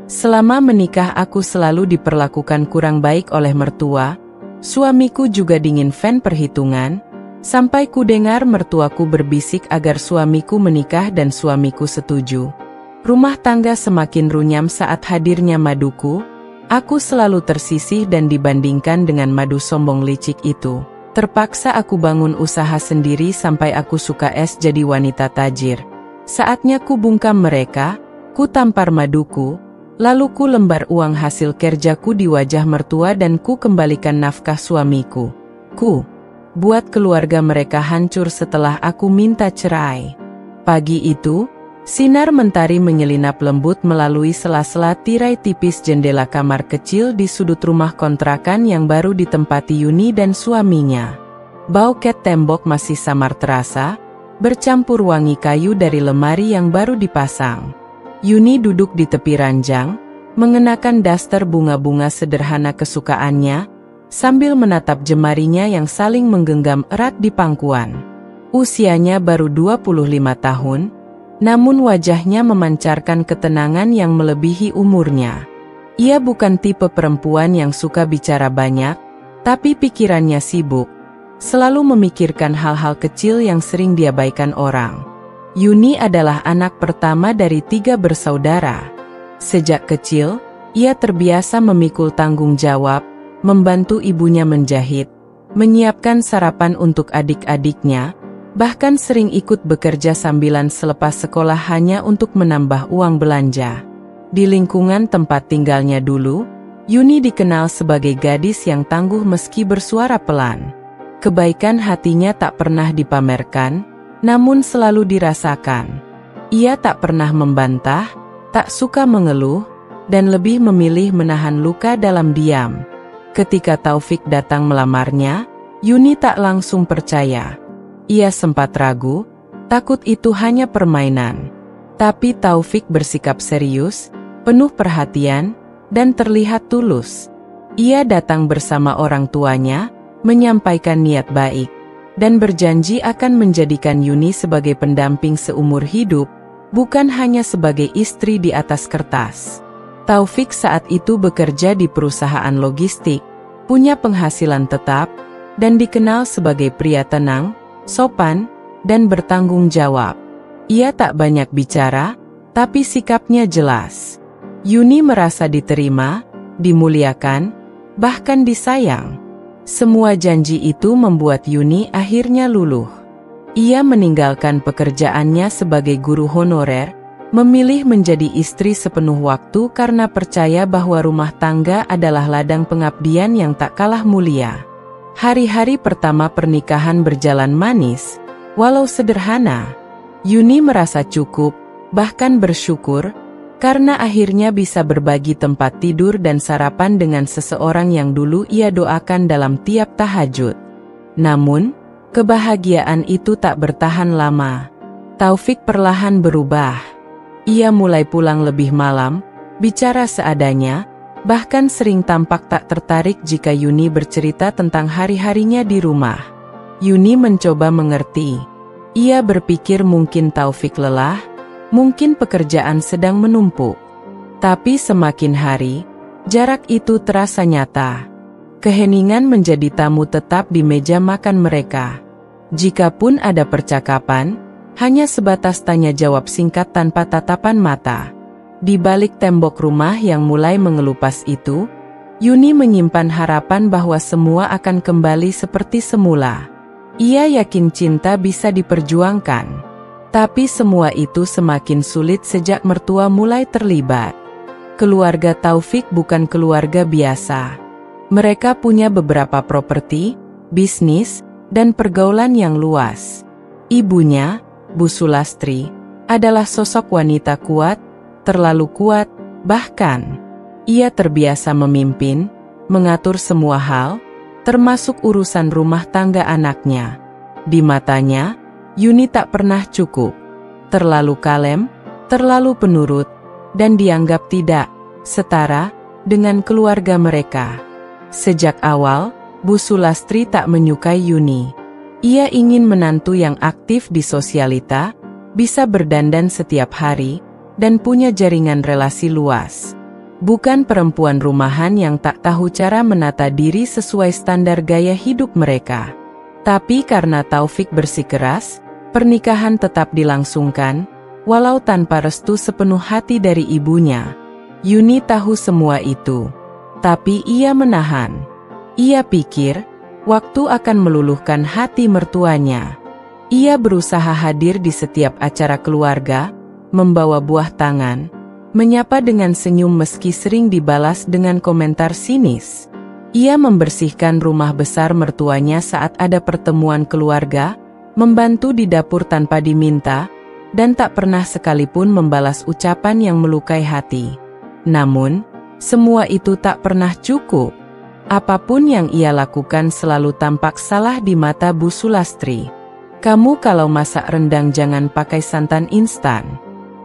Selama menikah aku selalu diperlakukan kurang baik oleh mertua, suamiku juga dingin fan perhitungan, sampai ku dengar mertuaku berbisik agar suamiku menikah dan suamiku setuju. Rumah tangga semakin runyam saat hadirnya maduku, aku selalu tersisih dan dibandingkan dengan madu sombong licik itu. Terpaksa aku bangun usaha sendiri sampai aku suka es jadi wanita tajir. Saatnya ku bungkam mereka, ku tampar maduku, lalu ku lembar uang hasil kerjaku di wajah mertua dan ku kembalikan nafkah suamiku. Ku buat keluarga mereka hancur setelah aku minta cerai. Pagi itu, sinar mentari menyelinap lembut melalui sela-sela tirai tipis jendela kamar kecil di sudut rumah kontrakan yang baru ditempati Yuni dan suaminya. Bau cat tembok masih samar terasa, bercampur wangi kayu dari lemari yang baru dipasang. Yuni duduk di tepi ranjang, mengenakan daster bunga-bunga sederhana kesukaannya, sambil menatap jemarinya yang saling menggenggam erat di pangkuan. Usianya baru 25 tahun, namun wajahnya memancarkan ketenangan yang melebihi umurnya. Ia bukan tipe perempuan yang suka bicara banyak, tapi pikirannya sibuk, selalu memikirkan hal-hal kecil yang sering diabaikan orang. Yuni adalah anak pertama dari 3 bersaudara. Sejak kecil, ia terbiasa memikul tanggung jawab, membantu ibunya menjahit, menyiapkan sarapan untuk adik-adiknya, bahkan sering ikut bekerja sambilan selepas sekolah hanya untuk menambah uang belanja. Di lingkungan tempat tinggalnya dulu, Yuni dikenal sebagai gadis yang tangguh meski bersuara pelan. Kebaikan hatinya tak pernah dipamerkan, namun selalu dirasakan. Ia tak pernah membantah, tak suka mengeluh, dan lebih memilih menahan luka dalam diam. Ketika Taufik datang melamarnya, Yuni tak langsung percaya. Ia sempat ragu, takut itu hanya permainan. Tapi Taufik bersikap serius, penuh perhatian, dan terlihat tulus. Ia datang bersama orang tuanya, menyampaikan niat baik, dan berjanji akan menjadikan Yuni sebagai pendamping seumur hidup, bukan hanya sebagai istri di atas kertas. Taufik saat itu bekerja di perusahaan logistik, punya penghasilan tetap, dan dikenal sebagai pria tenang, sopan, dan bertanggung jawab. Ia tak banyak bicara, tapi sikapnya jelas. Yuni merasa diterima, dimuliakan, bahkan disayang. Semua janji itu membuat Yuni akhirnya luluh. Ia meninggalkan pekerjaannya sebagai guru honorer, memilih menjadi istri sepenuh waktu karena percaya bahwa rumah tangga adalah ladang pengabdian yang tak kalah mulia. Hari-hari pertama pernikahan berjalan manis, walau sederhana. Yuni merasa cukup, bahkan bersyukur, karena akhirnya bisa berbagi tempat tidur dan sarapan dengan seseorang yang dulu ia doakan dalam tiap tahajud. Namun, kebahagiaan itu tak bertahan lama. Taufik perlahan berubah. Ia mulai pulang lebih malam, bicara seadanya, bahkan sering tampak tak tertarik jika Yuni bercerita tentang hari-harinya di rumah. Yuni mencoba mengerti. Ia berpikir mungkin Taufik lelah, mungkin pekerjaan sedang menumpuk. Tapi semakin hari, jarak itu terasa nyata. Keheningan menjadi tamu tetap di meja makan mereka. Jikapun ada percakapan, hanya sebatas tanya jawab singkat tanpa tatapan mata. Di balik tembok rumah yang mulai mengelupas itu, Yuni menyimpan harapan bahwa semua akan kembali seperti semula. Ia yakin cinta bisa diperjuangkan. Tapi semua itu semakin sulit sejak mertua mulai terlibat. Keluarga Taufik bukan keluarga biasa. Mereka punya beberapa properti, bisnis, dan pergaulan yang luas. Ibunya, Bu Sulastri, adalah sosok wanita kuat, terlalu kuat, bahkan ia terbiasa memimpin, mengatur semua hal, termasuk urusan rumah tangga anaknya. Di matanya, Yuni tak pernah cukup, terlalu kalem, terlalu penurut, dan dianggap tidak setara dengan keluarga mereka. Sejak awal, Bu Sulastri tak menyukai Yuni. Ia ingin menantu yang aktif di sosialita, bisa berdandan setiap hari, dan punya jaringan relasi luas. Bukan perempuan rumahan yang tak tahu cara menata diri sesuai standar gaya hidup mereka. Tapi karena Taufik bersikeras, pernikahan tetap dilangsungkan, walau tanpa restu sepenuh hati dari ibunya. Yuni tahu semua itu, tapi ia menahan. Ia pikir, waktu akan meluluhkan hati mertuanya. Ia berusaha hadir di setiap acara keluarga, membawa buah tangan, menyapa dengan senyum meski sering dibalas dengan komentar sinis. Ia membersihkan rumah besar mertuanya saat ada pertemuan keluarga, membantu di dapur tanpa diminta, dan tak pernah sekalipun membalas ucapan yang melukai hati. Namun, semua itu tak pernah cukup. Apapun yang ia lakukan selalu tampak salah di mata Bu Sulastri. Kamu kalau masak rendang jangan pakai santan instan.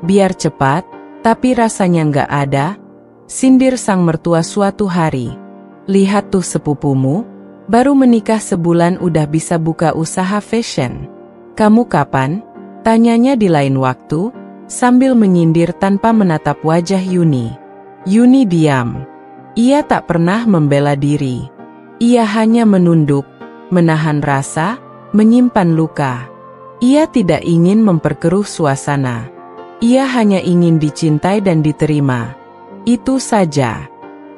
Biar cepat, tapi rasanya nggak ada, sindir sang mertua suatu hari. Lihat tuh sepupumu, baru menikah sebulan udah bisa buka usaha fashion. Kamu kapan? Tanyanya di lain waktu, sambil menyindir tanpa menatap wajah Yuni. Yuni diam. Ia tak pernah membela diri. Ia hanya menunduk, menahan rasa, menyimpan luka. Ia tidak ingin memperkeruh suasana. Ia hanya ingin dicintai dan diterima. Itu saja.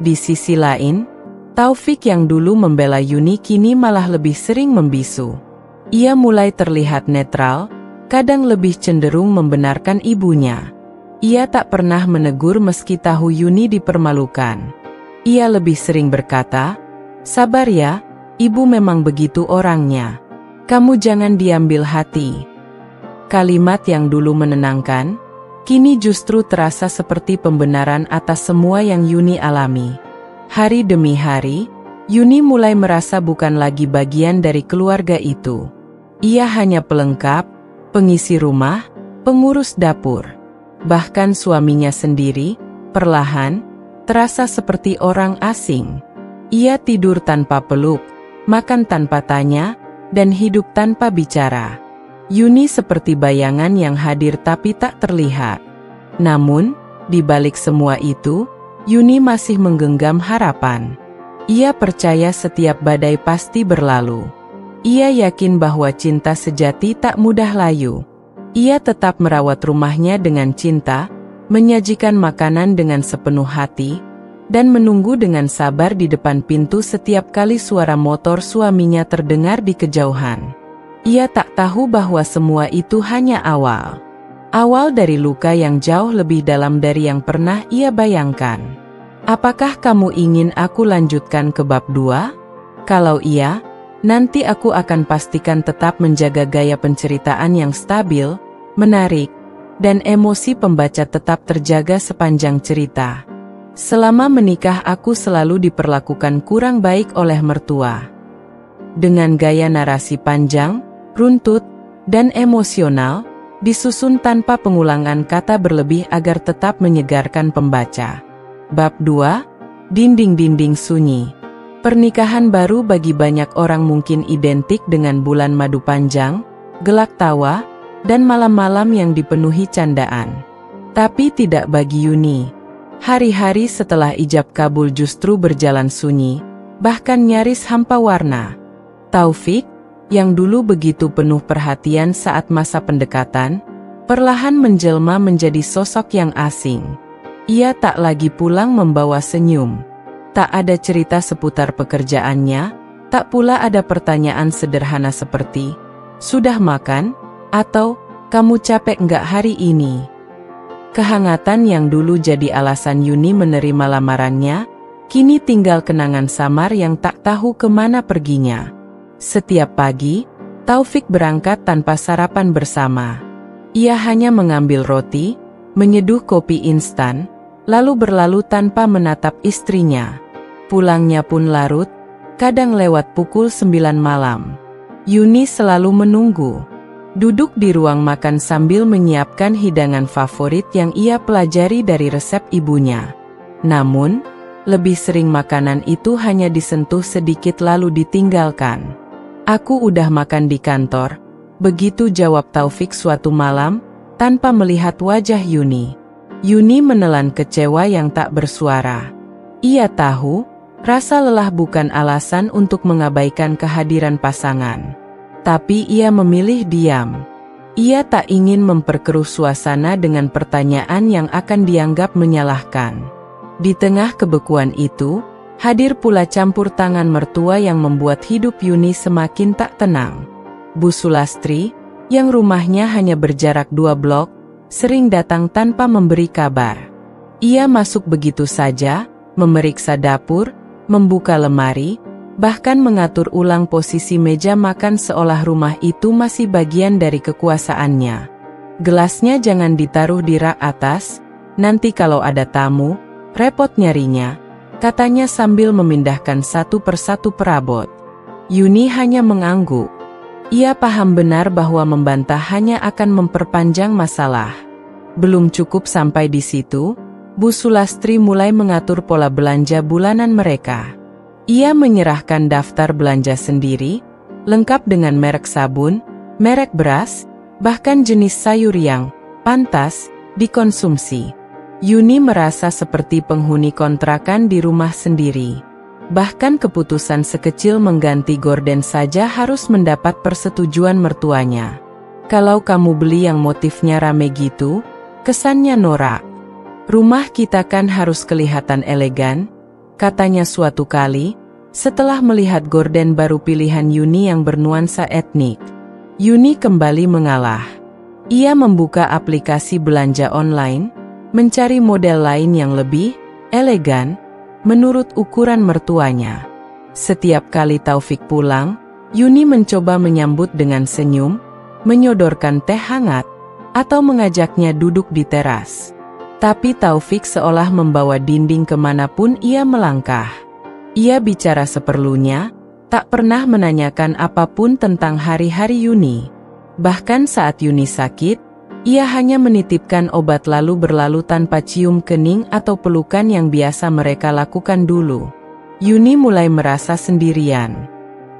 Di sisi lain, Taufik yang dulu membela Yuni kini malah lebih sering membisu. Ia mulai terlihat netral, kadang lebih cenderung membenarkan ibunya. Ia tak pernah menegur meski tahu Yuni dipermalukan. Ia lebih sering berkata, "Sabar ya, ibu memang begitu orangnya. Kamu jangan diambil hati." Kalimat yang dulu menenangkan, kini justru terasa seperti pembenaran atas semua yang Yuni alami. Hari demi hari, Yuni mulai merasa bukan lagi bagian dari keluarga itu. Ia hanya pelengkap, pengisi rumah, pengurus dapur. Bahkan suaminya sendiri, perlahan, terasa seperti orang asing. Ia tidur tanpa peluk, makan tanpa tanya, dan hidup tanpa bicara. Yuni seperti bayangan yang hadir tapi tak terlihat. Namun, di balik semua itu, Yuni masih menggenggam harapan. Ia percaya setiap badai pasti berlalu. Ia yakin bahwa cinta sejati tak mudah layu. Ia tetap merawat rumahnya dengan cinta, menyajikan makanan dengan sepenuh hati, dan menunggu dengan sabar di depan pintu setiap kali suara motor suaminya terdengar di kejauhan. Ia tak tahu bahwa semua itu hanya awal. Awal dari luka yang jauh lebih dalam dari yang pernah ia bayangkan. Apakah kamu ingin aku lanjutkan ke bab 2? Kalau iya, nanti aku akan pastikan tetap menjaga gaya penceritaan yang stabil, menarik, dan emosi pembaca tetap terjaga sepanjang cerita. Selama menikah aku selalu diperlakukan kurang baik oleh mertua. Dengan gaya narasi panjang, runtut, dan emosional, disusun tanpa pengulangan kata berlebih agar tetap menyegarkan pembaca. Bab 2, Dinding-dinding sunyi. Pernikahan baru bagi banyak orang mungkin identik dengan bulan madu panjang, gelak tawa, dan malam-malam yang dipenuhi candaan. Tapi tidak bagi Yuni. Hari-hari setelah ijab kabul justru berjalan sunyi, bahkan nyaris hampa warna. Taufik, yang dulu begitu penuh perhatian saat masa pendekatan, perlahan menjelma menjadi sosok yang asing. Ia tak lagi pulang membawa senyum. Tak ada cerita seputar pekerjaannya, tak pula ada pertanyaan sederhana seperti, "Sudah makan?" atau "Kamu capek nggak hari ini?" Kehangatan yang dulu jadi alasan Yuni menerima lamarannya, kini tinggal kenangan samar yang tak tahu kemana perginya. Setiap pagi, Taufik berangkat tanpa sarapan bersama. Ia hanya mengambil roti, menyeduh kopi instan, lalu berlalu tanpa menatap istrinya. Pulangnya pun larut, kadang lewat pukul 9 malam. Yuni selalu menunggu. Duduk di ruang makan sambil menyiapkan hidangan favorit yang ia pelajari dari resep ibunya. Namun, lebih sering makanan itu hanya disentuh sedikit lalu ditinggalkan. "Aku udah makan di kantor," begitu jawab Taufik suatu malam, tanpa melihat wajah Yuni. Yuni menelan kecewa yang tak bersuara. Ia tahu, rasa lelah bukan alasan untuk mengabaikan kehadiran pasangan. Tapi ia memilih diam. Ia tak ingin memperkeruh suasana dengan pertanyaan yang akan dianggap menyalahkan. Di tengah kebekuan itu, hadir pula campur tangan mertua yang membuat hidup Yuni semakin tak tenang. Bu Sulastri, yang rumahnya hanya berjarak 2 blok, sering datang tanpa memberi kabar. Ia masuk begitu saja, memeriksa dapur, membuka lemari, bahkan mengatur ulang posisi meja makan seolah rumah itu masih bagian dari kekuasaannya. Gelasnya jangan ditaruh di rak atas, nanti kalau ada tamu, repot nyarinya, katanya sambil memindahkan satu persatu perabot. Yuni hanya mengangguk. Ia paham benar bahwa membantah hanya akan memperpanjang masalah. Belum cukup sampai di situ, Bu Sulastri mulai mengatur pola belanja bulanan mereka. Ia menyerahkan daftar belanja sendiri, lengkap dengan merek sabun, merek beras, bahkan jenis sayur yang pantas dikonsumsi. Yuni merasa seperti penghuni kontrakan di rumah sendiri. Bahkan keputusan sekecil mengganti gorden saja harus mendapat persetujuan mertuanya. Kalau kamu beli yang motifnya rame gitu, kesannya norak. Rumah kita kan harus kelihatan elegan, katanya suatu kali, setelah melihat gorden baru pilihan Yuni yang bernuansa etnik. Yuni kembali mengalah. Ia membuka aplikasi belanja online, mencari model lain yang lebih elegan, menurut ukuran mertuanya. Setiap kali Taufik pulang, Yuni mencoba menyambut dengan senyum, menyodorkan teh hangat, atau mengajaknya duduk di teras. Tapi Taufik seolah membawa dinding kemanapun ia melangkah. Ia bicara seperlunya, tak pernah menanyakan apapun tentang hari-hari Yuni. Bahkan saat Yuni sakit, ia hanya menitipkan obat lalu berlalu tanpa cium kening atau pelukan yang biasa mereka lakukan dulu. Yuni mulai merasa sendirian.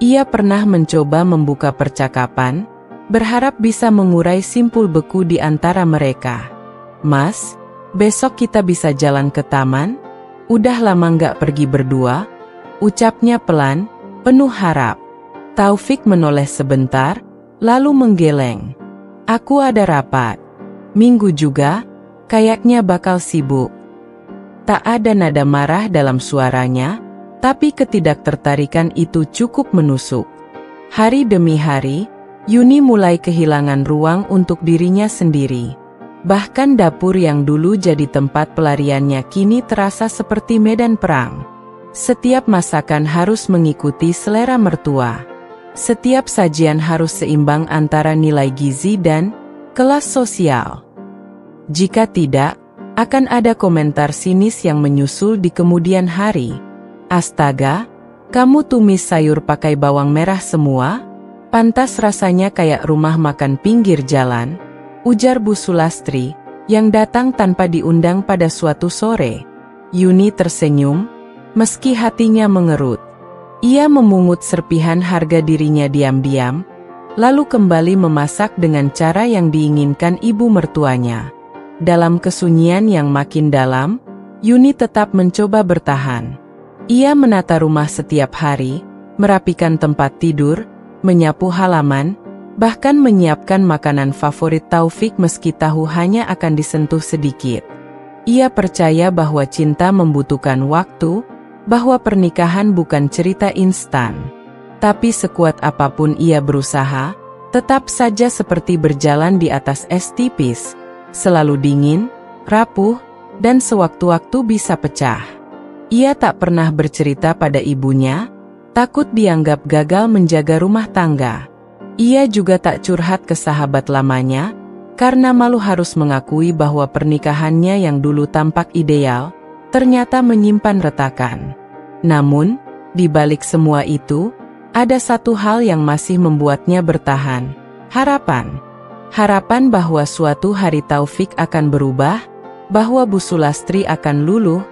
Ia pernah mencoba membuka percakapan, berharap bisa mengurai simpul beku di antara mereka. "Mas, besok kita bisa jalan ke taman? Udah lama nggak pergi berdua," ucapnya pelan, penuh harap. Taufik menoleh sebentar, lalu menggeleng. "Aku ada rapat. Minggu juga, kayaknya bakal sibuk." Tak ada nada marah dalam suaranya, tapi ketidaktertarikan itu cukup menusuk. Hari demi hari, Yuni mulai kehilangan ruang untuk dirinya sendiri. Bahkan dapur yang dulu jadi tempat pelariannya kini terasa seperti medan perang. Setiap masakan harus mengikuti selera mertua. Setiap sajian harus seimbang antara nilai gizi dan kelas sosial. Jika tidak, akan ada komentar sinis yang menyusul di kemudian hari. "Astaga, kamu tumis sayur pakai bawang merah semua? Pantas rasanya kayak rumah makan pinggir jalan," ujar Bu Sulastri, yang datang tanpa diundang pada suatu sore. Yuni tersenyum, meski hatinya mengerut. Ia memungut serpihan harga dirinya diam-diam, lalu kembali memasak dengan cara yang diinginkan ibu mertuanya. Dalam kesunyian yang makin dalam, Yuni tetap mencoba bertahan. Ia menata rumah setiap hari, merapikan tempat tidur, menyapu halaman, bahkan menyiapkan makanan favorit Taufik meski tahu hanya akan disentuh sedikit. Ia percaya bahwa cinta membutuhkan waktu, bahwa pernikahan bukan cerita instan. Tapi sekuat apapun ia berusaha, tetap saja seperti berjalan di atas es tipis, selalu dingin, rapuh, dan sewaktu-waktu bisa pecah. Ia tak pernah bercerita pada ibunya, takut dianggap gagal menjaga rumah tangga. Ia juga tak curhat ke sahabat lamanya, karena malu harus mengakui bahwa pernikahannya yang dulu tampak ideal, ternyata menyimpan retakan. Namun, di balik semua itu, ada satu hal yang masih membuatnya bertahan. Harapan. Harapan bahwa suatu hari Taufik akan berubah, bahwa Bu Sulastri akan luluh,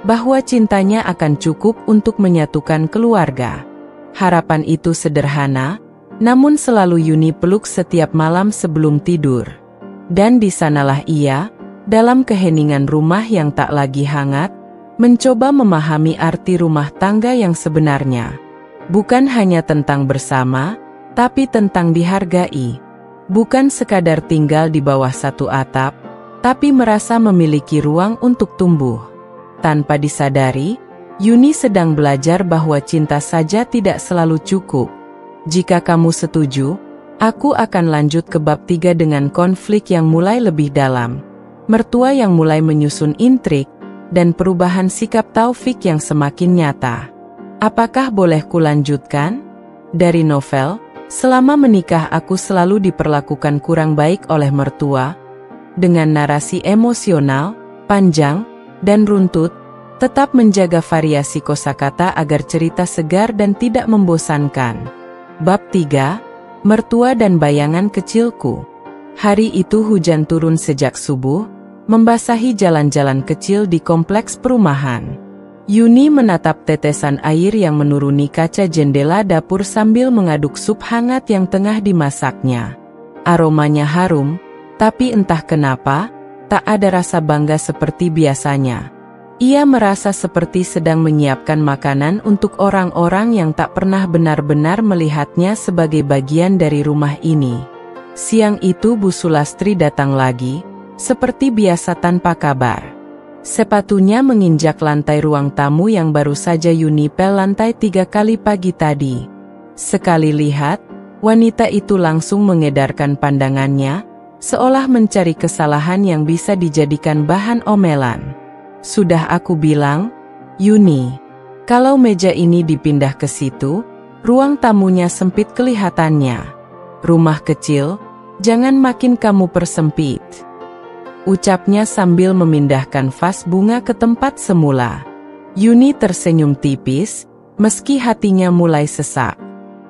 bahwa cintanya akan cukup untuk menyatukan keluarga. Harapan itu sederhana, namun selalu Yuni peluk setiap malam sebelum tidur. Dan di sanalah ia, dalam keheningan rumah yang tak lagi hangat, mencoba memahami arti rumah tangga yang sebenarnya. Bukan hanya tentang bersama, tapi tentang dihargai. Bukan sekadar tinggal di bawah satu atap, tapi merasa memiliki ruang untuk tumbuh. Tanpa disadari, Yuni sedang belajar bahwa cinta saja tidak selalu cukup. Jika kamu setuju, aku akan lanjut ke bab 3 dengan konflik yang mulai lebih dalam. Mertua yang mulai menyusun intrik, dan perubahan sikap Taufik yang semakin nyata. Apakah boleh kulanjutkan? Dari novel, Selama Menikah Aku Selalu Diperlakukan Kurang Baik Oleh Mertua, dengan narasi emosional, panjang, dan runtut, tetap menjaga variasi kosakata agar cerita segar dan tidak membosankan. Bab 3, Mertua dan Bayangan Kecilku. Hari itu hujan turun sejak subuh, membasahi jalan-jalan kecil di kompleks perumahan. Yuni menatap tetesan air yang menuruni kaca jendela dapur sambil mengaduk sup hangat yang tengah dimasaknya. Aromanya harum, tapi entah kenapa, tak ada rasa bangga seperti biasanya. Ia merasa seperti sedang menyiapkan makanan untuk orang-orang yang tak pernah benar-benar melihatnya sebagai bagian dari rumah ini. Siang itu Bu Sulastri datang lagi, seperti biasa tanpa kabar. Sepatunya menginjak lantai ruang tamu yang baru saja Yuni pel lantai 3 kali pagi tadi. Sekali lihat, wanita itu langsung mengedarkan pandangannya, seolah mencari kesalahan yang bisa dijadikan bahan omelan. Sudah aku bilang, Yuni, kalau meja ini dipindah ke situ, ruang tamunya sempit kelihatannya. Rumah kecil, jangan makin kamu persempit. Ucapnya sambil memindahkan vas bunga ke tempat semula. Yuni tersenyum tipis, meski hatinya mulai sesak.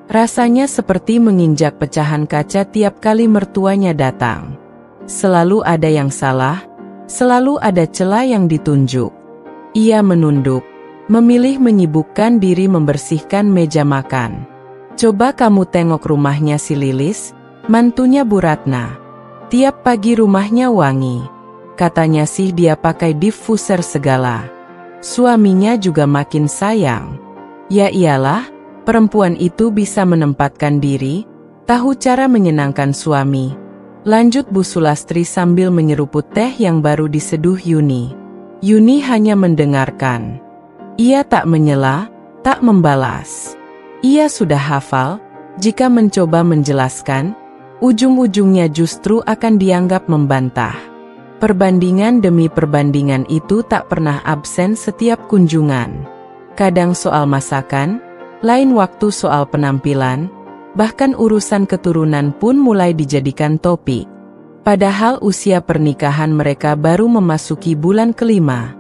Rasanya seperti menginjak pecahan kaca tiap kali mertuanya datang. Selalu ada yang salah, selalu ada celah yang ditunjuk. Ia menunduk, memilih menyibukkan diri membersihkan meja makan. Coba kamu tengok rumahnya si Lilis, mantunya Bu Ratna. Tiap pagi rumahnya wangi. Katanya sih dia pakai diffuser segala. Suaminya juga makin sayang. Ya iyalah, perempuan itu bisa menempatkan diri, tahu cara menyenangkan suami. Lanjut Bu Sulastri sambil menyeruput teh yang baru diseduh Yuni. Yuni hanya mendengarkan. Ia tak menyela, tak membalas. Ia sudah hafal, jika mencoba menjelaskan, ujung-ujungnya justru akan dianggap membantah. Perbandingan demi perbandingan itu tak pernah absen setiap kunjungan. Kadang soal masakan, lain waktu soal penampilan, bahkan urusan keturunan pun mulai dijadikan topik. Padahal usia pernikahan mereka baru memasuki bulan kelima.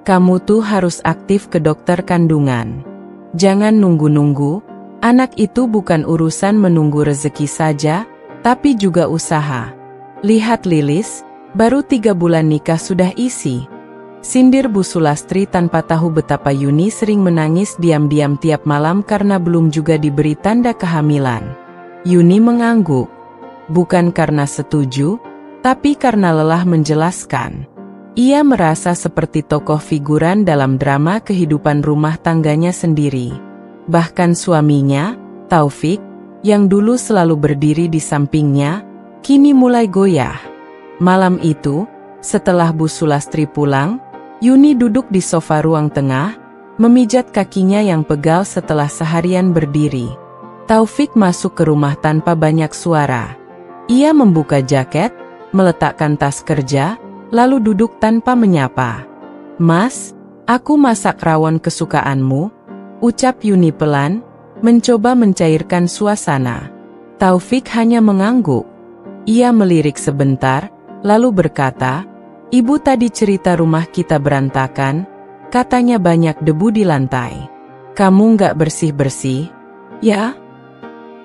Kamu tuh harus aktif ke dokter kandungan. Jangan nunggu-nunggu, anak itu bukan urusan menunggu rezeki saja, tapi juga usaha. Lihat Lilis, baru 3 bulan nikah sudah isi. Sindir Bu Sulastri tanpa tahu betapa Yuni sering menangis diam-diam tiap malam karena belum juga diberi tanda kehamilan. Yuni mengangguk. Bukan karena setuju, tapi karena lelah menjelaskan. Ia merasa seperti tokoh figuran dalam drama kehidupan rumah tangganya sendiri. Bahkan suaminya, Taufik, yang dulu selalu berdiri di sampingnya, kini mulai goyah. Malam itu, setelah Bu Sulastri pulang, Yuni duduk di sofa ruang tengah, memijat kakinya yang pegal setelah seharian berdiri. Taufik masuk ke rumah tanpa banyak suara. Ia membuka jaket, meletakkan tas kerja, lalu duduk tanpa menyapa. "Mas, aku masak rawon kesukaanmu," ucap Yuni pelan, mencoba mencairkan suasana. Taufik hanya mengangguk. Ia melirik sebentar, lalu berkata, "Ibu tadi cerita rumah kita berantakan, katanya banyak debu di lantai. Kamu nggak bersih-bersih, ya?"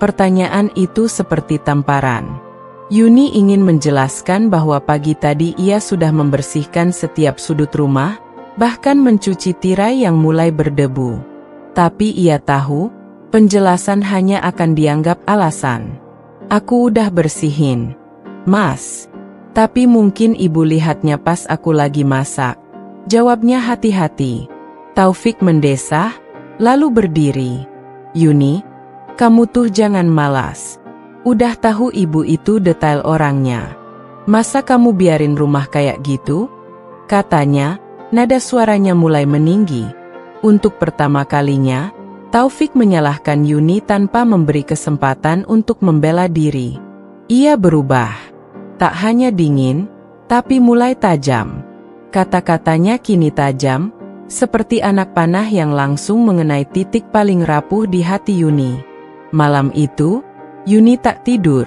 Pertanyaan itu seperti tamparan. Yuni ingin menjelaskan bahwa pagi tadi ia sudah membersihkan setiap sudut rumah, bahkan mencuci tirai yang mulai berdebu. Tapi ia tahu, penjelasan hanya akan dianggap alasan. "Aku udah bersihin, Mas." Tapi mungkin ibu lihatnya pas aku lagi masak. Jawabnya hati-hati. Taufik mendesah, lalu berdiri. Yuni, kamu tuh jangan malas. Udah tahu ibu itu detail orangnya. Masa kamu biarin rumah kayak gitu? Katanya, nada suaranya mulai meninggi. Untuk pertama kalinya, Taufik menyalahkan Yuni tanpa memberi kesempatan untuk membela diri. Ia berubah. Tak hanya dingin, tapi mulai tajam. Kata-katanya kini tajam, seperti anak panah yang langsung mengenai titik paling rapuh di hati Yuni. Malam itu, Yuni tak tidur.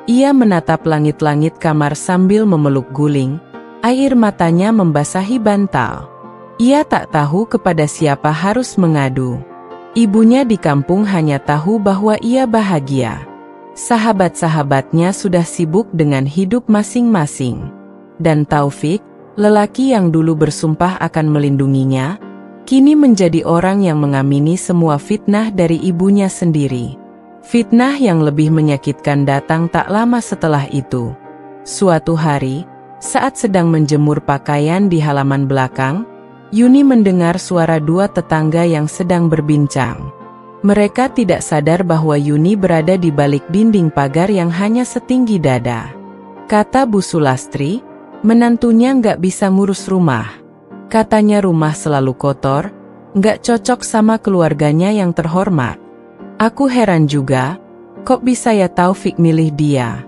Ia menatap langit-langit kamar sambil memeluk guling. Air matanya membasahi bantal. Ia tak tahu kepada siapa harus mengadu. Ibunya di kampung hanya tahu bahwa ia bahagia. Sahabat-sahabatnya sudah sibuk dengan hidup masing-masing. Dan Taufik, lelaki yang dulu bersumpah akan melindunginya, kini menjadi orang yang mengamini semua fitnah dari ibunya sendiri. Fitnah yang lebih menyakitkan datang tak lama setelah itu. Suatu hari, saat sedang menjemur pakaian di halaman belakang, Yuni mendengar suara dua tetangga yang sedang berbincang. Mereka tidak sadar bahwa Yuni berada di balik dinding pagar yang hanya setinggi dada. Kata Bu Sulastri, menantunya nggak bisa ngurus rumah. Katanya rumah selalu kotor, nggak cocok sama keluarganya yang terhormat. Aku heran juga, kok bisa ya Taufik milih dia?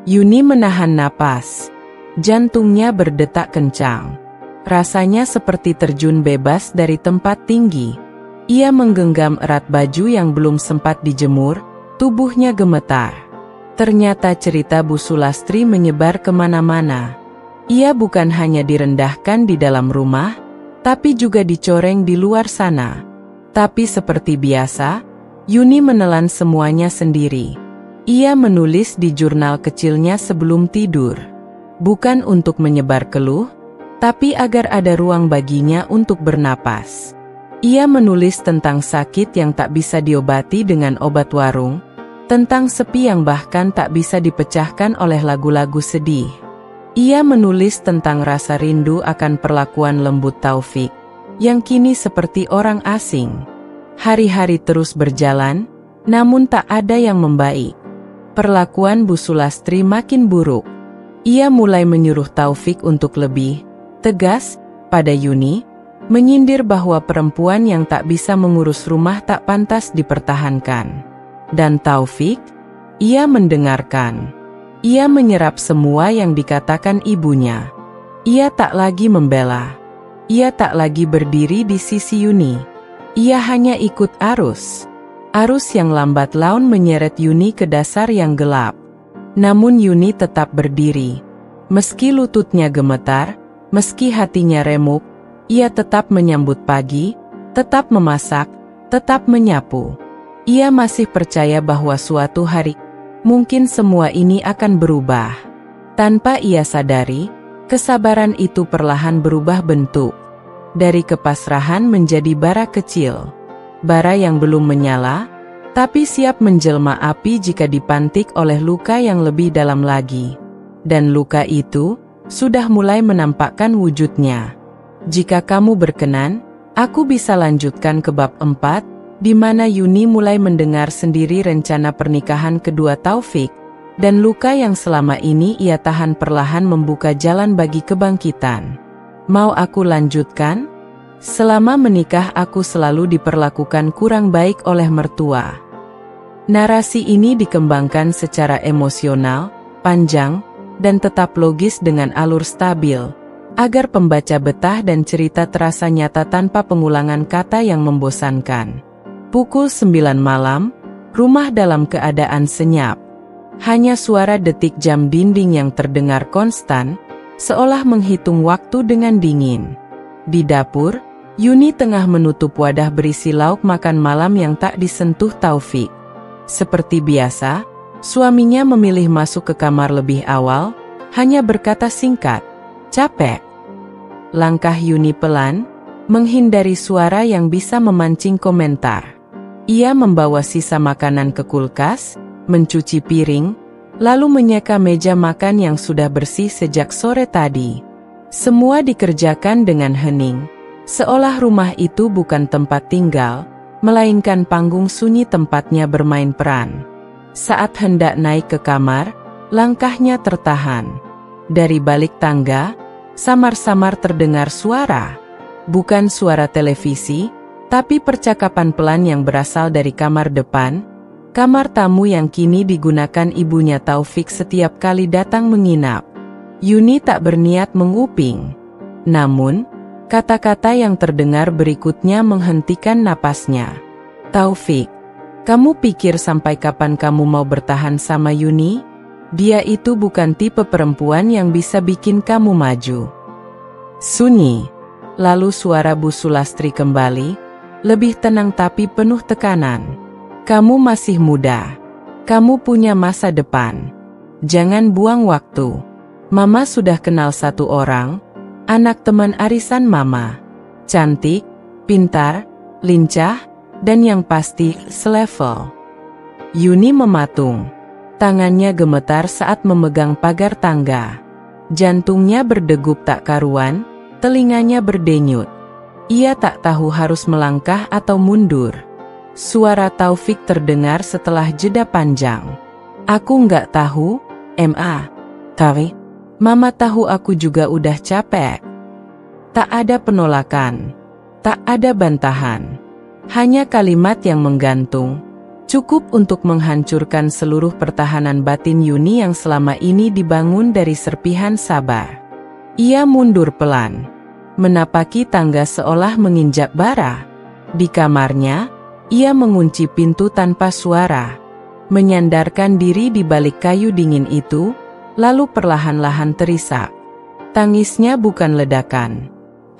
Yuni menahan napas. Jantungnya berdetak kencang. Rasanya seperti terjun bebas dari tempat tinggi. Ia menggenggam erat baju yang belum sempat dijemur, tubuhnya gemetar. Ternyata cerita Bu Sulastri menyebar kemana-mana. Ia bukan hanya direndahkan di dalam rumah, tapi juga dicoreng di luar sana. Tapi seperti biasa, Yuni menelan semuanya sendiri. Ia menulis di jurnal kecilnya sebelum tidur. Bukan untuk menyebar keluh, tapi agar ada ruang baginya untuk bernapas. Ia menulis tentang sakit yang tak bisa diobati dengan obat warung, tentang sepi yang bahkan tak bisa dipecahkan oleh lagu-lagu sedih. Ia menulis tentang rasa rindu akan perlakuan lembut Taufik, yang kini seperti orang asing. Hari-hari terus berjalan, namun tak ada yang membaik. Perlakuan Bu Sulastri makin buruk. Ia mulai menyuruh Taufik untuk lebih tegas pada Yuni, menyindir bahwa perempuan yang tak bisa mengurus rumah tak pantas dipertahankan. Dan Taufik, ia mendengarkan. Ia menyerap semua yang dikatakan ibunya. Ia tak lagi membela. Ia tak lagi berdiri di sisi Yuni. Ia hanya ikut arus. Arus yang lambat laun menyeret Yuni ke dasar yang gelap. Namun Yuni tetap berdiri. Meski lututnya gemetar, meski hatinya remuk, ia tetap menyambut pagi, tetap memasak, tetap menyapu. Ia masih percaya bahwa suatu hari, mungkin semua ini akan berubah. Tanpa ia sadari, kesabaran itu perlahan berubah bentuk. Dari kepasrahan menjadi bara kecil. Bara yang belum menyala, tapi siap menjelma api jika dipantik oleh luka yang lebih dalam lagi. Dan luka itu sudah mulai menampakkan wujudnya. Jika kamu berkenan, aku bisa lanjutkan ke bab 4, di mana Yuni mulai mendengar sendiri rencana pernikahan kedua Taufik, dan luka yang selama ini ia tahan perlahan membuka jalan bagi kebangkitan. Mau aku lanjutkan? Selama menikah aku selalu diperlakukan kurang baik oleh mertua. Narasi ini dikembangkan secara emosional, panjang, dan tetap logis dengan alur stabil, agar pembaca betah dan cerita terasa nyata tanpa pengulangan kata yang membosankan. Pukul 9 malam, rumah dalam keadaan senyap. Hanya suara detik jam dinding yang terdengar konstan, seolah menghitung waktu dengan dingin. Di dapur, Yuni tengah menutup wadah berisi lauk makan malam yang tak disentuh Taufik. Seperti biasa, suaminya memilih masuk ke kamar lebih awal, hanya berkata singkat, "Capek." Langkah Yuni pelan, menghindari suara yang bisa memancing komentar. Ia membawa sisa makanan ke kulkas, mencuci piring, lalu menyeka meja makan yang sudah bersih sejak sore tadi. Semua dikerjakan dengan hening, seolah rumah itu bukan tempat tinggal, melainkan panggung sunyi tempatnya bermain peran. Saat hendak naik ke kamar, langkahnya tertahan. Dari balik tangga, samar-samar terdengar suara. Bukan suara televisi, tapi percakapan pelan yang berasal dari kamar depan, kamar tamu yang kini digunakan ibunya Taufik setiap kali datang menginap. Yuni tak berniat menguping. Namun, kata-kata yang terdengar berikutnya menghentikan napasnya. "Taufik, kamu pikir sampai kapan kamu mau bertahan sama Yuni? Dia itu bukan tipe perempuan yang bisa bikin kamu maju." Sunyi. Lalu suara Bu Sulastri kembali, lebih tenang tapi penuh tekanan. "Kamu masih muda. Kamu punya masa depan. Jangan buang waktu. Mama sudah kenal satu orang, anak teman arisan Mama. Cantik, pintar, lincah, dan yang pasti selevel." Yuni mematung. Tangannya gemetar saat memegang pagar tangga. Jantungnya berdegup tak karuan, telinganya berdenyut. Ia tak tahu harus melangkah atau mundur. Suara Taufik terdengar setelah jeda panjang. "Aku nggak tahu, Ma. Tapi Mama tahu aku juga udah capek." Tak ada penolakan. Tak ada bantahan. Hanya kalimat yang menggantung. Cukup untuk menghancurkan seluruh pertahanan batin Yuni yang selama ini dibangun dari serpihan sabar. Ia mundur pelan. Menapaki tangga seolah menginjak bara. Di kamarnya, ia mengunci pintu tanpa suara. Menyandarkan diri di balik kayu dingin itu, lalu perlahan-lahan terisak. Tangisnya bukan ledakan.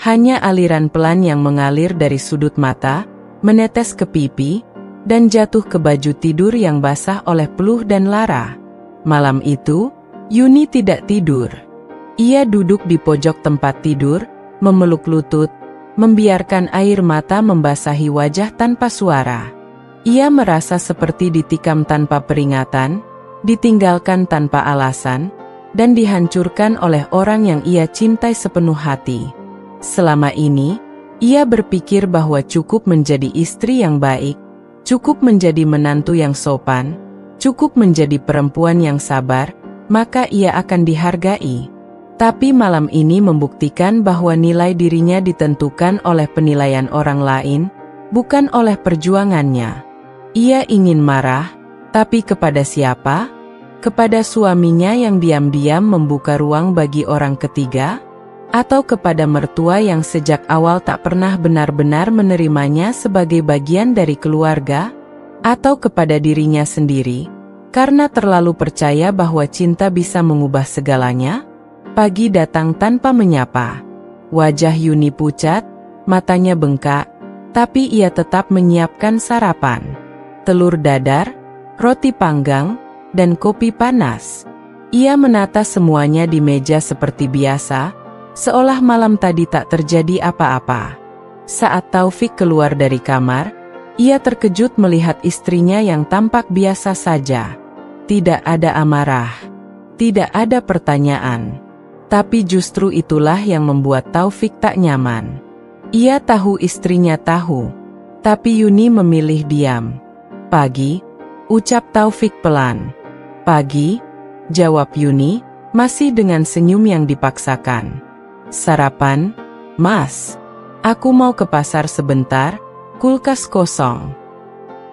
Hanya aliran pelan yang mengalir dari sudut mata, menetes ke pipi, dan jatuh ke baju tidur yang basah oleh peluh dan lara. Malam itu, Yuni tidak tidur. Ia duduk di pojok tempat tidur, memeluk lutut, membiarkan air mata membasahi wajah tanpa suara. Ia merasa seperti ditikam tanpa peringatan, ditinggalkan tanpa alasan, dan dihancurkan oleh orang yang ia cintai sepenuh hati. Selama ini, ia berpikir bahwa cukup menjadi istri yang baik, cukup menjadi menantu yang sopan, cukup menjadi perempuan yang sabar, maka ia akan dihargai. Tapi malam ini membuktikan bahwa nilai dirinya ditentukan oleh penilaian orang lain, bukan oleh perjuangannya. Ia ingin marah, tapi kepada siapa? Kepada suaminya yang diam-diam membuka ruang bagi orang ketiga? Atau kepada mertua yang sejak awal tak pernah benar-benar menerimanya sebagai bagian dari keluarga? Atau kepada dirinya sendiri, karena terlalu percaya bahwa cinta bisa mengubah segalanya? Pagi datang tanpa menyapa. Wajah Yuni pucat, matanya bengkak, tapi ia tetap menyiapkan sarapan. Telur dadar, roti panggang, dan kopi panas. Ia menata semuanya di meja seperti biasa, seolah malam tadi tak terjadi apa-apa. Saat Taufik keluar dari kamar, ia terkejut melihat istrinya yang tampak biasa saja. Tidak ada amarah, tidak ada pertanyaan. Tapi justru itulah yang membuat Taufik tak nyaman. Ia tahu istrinya tahu, tapi Yuni memilih diam. "Pagi," ucap Taufik pelan. "Pagi," jawab Yuni, masih dengan senyum yang dipaksakan. "Sarapan, Mas? Aku mau ke pasar sebentar, kulkas kosong."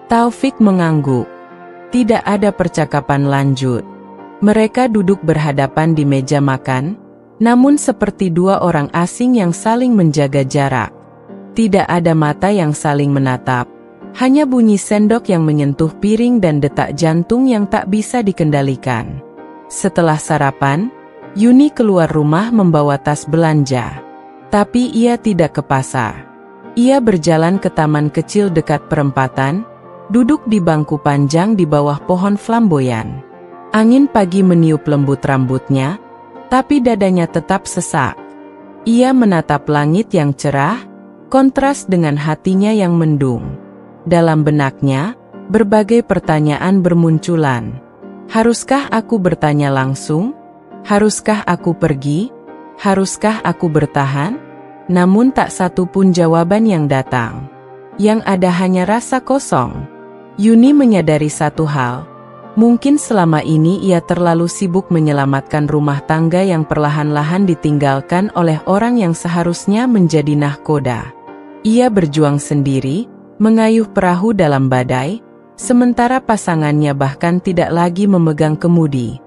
Taufik mengangguk. Tidak ada percakapan lanjut. Mereka duduk berhadapan di meja makan, namun seperti dua orang asing yang saling menjaga jarak. Tidak ada mata yang saling menatap, hanya bunyi sendok yang menyentuh piring dan detak jantung yang tak bisa dikendalikan. Setelah sarapan, Yuni keluar rumah membawa tas belanja. Tapi ia tidak ke pasar. Ia berjalan ke taman kecil dekat perempatan, duduk di bangku panjang di bawah pohon flamboyan. Angin pagi meniup lembut rambutnya, tapi dadanya tetap sesak. Ia menatap langit yang cerah, kontras dengan hatinya yang mendung. Dalam benaknya, berbagai pertanyaan bermunculan. Haruskah aku bertanya langsung? Haruskah aku pergi? Haruskah aku bertahan? Namun tak satu pun jawaban yang datang. Yang ada hanya rasa kosong. Yuni menyadari satu hal. Mungkin selama ini ia terlalu sibuk menyelamatkan rumah tangga yang perlahan-lahan ditinggalkan oleh orang yang seharusnya menjadi nahkoda. Ia berjuang sendiri, mengayuh perahu dalam badai, sementara pasangannya bahkan tidak lagi memegang kemudi.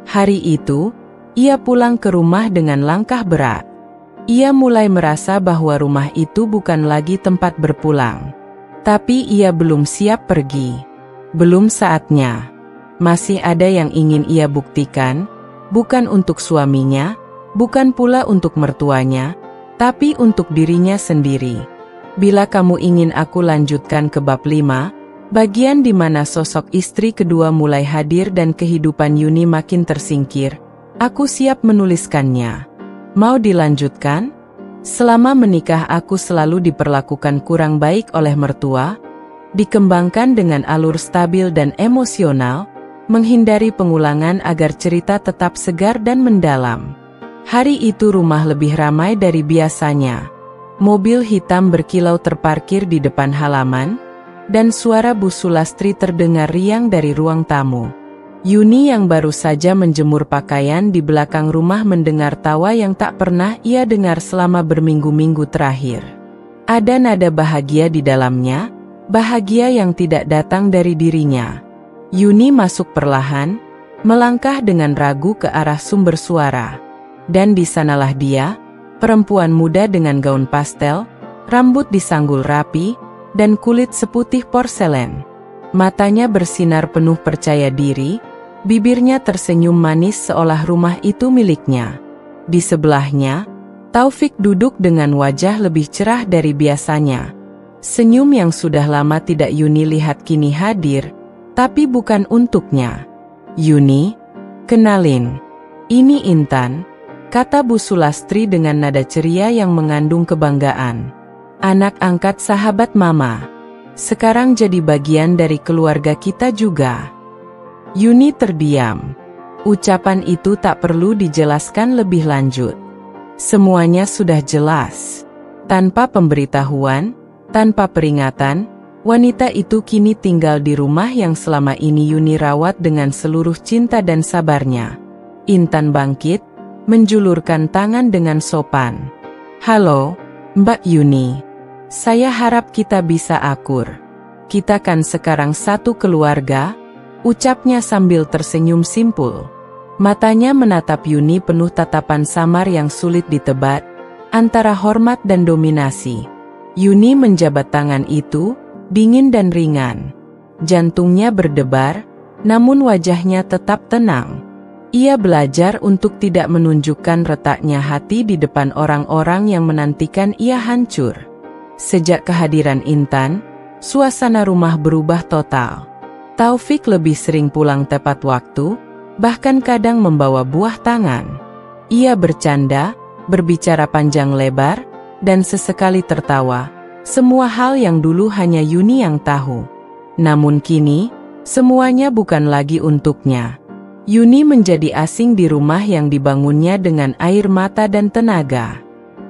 Hari itu, ia pulang ke rumah dengan langkah berat. Ia mulai merasa bahwa rumah itu bukan lagi tempat berpulang. Tapi ia belum siap pergi. Belum saatnya. Masih ada yang ingin ia buktikan, bukan untuk suaminya, bukan pula untuk mertuanya, tapi untuk dirinya sendiri. Bila kamu ingin aku lanjutkan ke bab 5, bagian di mana sosok istri kedua mulai hadir dan kehidupan Yuni makin tersingkir, aku siap menuliskannya. Mau dilanjutkan? Selama menikah aku selalu diperlakukan kurang baik oleh mertua, dikembangkan dengan alur stabil dan emosional, menghindari pengulangan agar cerita tetap segar dan mendalam. Hari itu rumah lebih ramai dari biasanya. Mobil hitam berkilau terparkir di depan halaman, dan suara Bu Sulastri terdengar riang dari ruang tamu. Yuni yang baru saja menjemur pakaian di belakang rumah mendengar tawa yang tak pernah ia dengar selama berminggu-minggu terakhir. Ada nada bahagia di dalamnya, bahagia yang tidak datang dari dirinya. Yuni masuk perlahan, melangkah dengan ragu ke arah sumber suara. Dan di sanalah dia, perempuan muda dengan gaun pastel, rambut disanggul rapi, dan kulit seputih porselen. Matanya bersinar penuh percaya diri, bibirnya tersenyum manis seolah rumah itu miliknya. Di sebelahnya, Taufik duduk dengan wajah lebih cerah dari biasanya. Senyum yang sudah lama tidak Yuni lihat kini hadir, tapi bukan untuknya. "Yuni, kenalin. Ini Intan," kata Bu Sulastri dengan nada ceria yang mengandung kebanggaan. "Anak angkat sahabat Mama. Sekarang jadi bagian dari keluarga kita juga." Yuni terdiam. Ucapan itu tak perlu dijelaskan lebih lanjut. Semuanya sudah jelas. Tanpa pemberitahuan, tanpa peringatan, wanita itu kini tinggal di rumah yang selama ini Yuni rawat dengan seluruh cinta dan sabarnya. Intan bangkit, menjulurkan tangan dengan sopan. "Halo, Mbak Yuni. Saya harap kita bisa akur. Kita kan sekarang satu keluarga," ucapnya sambil tersenyum simpul. Matanya menatap Yuni penuh tatapan samar yang sulit ditebak, antara hormat dan dominasi. Yuni menjabat tangan itu, dingin dan ringan. Jantungnya berdebar, namun wajahnya tetap tenang. Ia belajar untuk tidak menunjukkan retaknya hati di depan orang-orang yang menantikan ia hancur. Sejak kehadiran Intan, suasana rumah berubah total. Taufik lebih sering pulang tepat waktu, bahkan kadang membawa buah tangan. Ia bercanda, berbicara panjang lebar, dan sesekali tertawa. Semua hal yang dulu hanya Yuni yang tahu. Namun kini, semuanya bukan lagi untuknya. Yuni menjadi asing di rumah yang dibangunnya dengan air mata dan tenaga.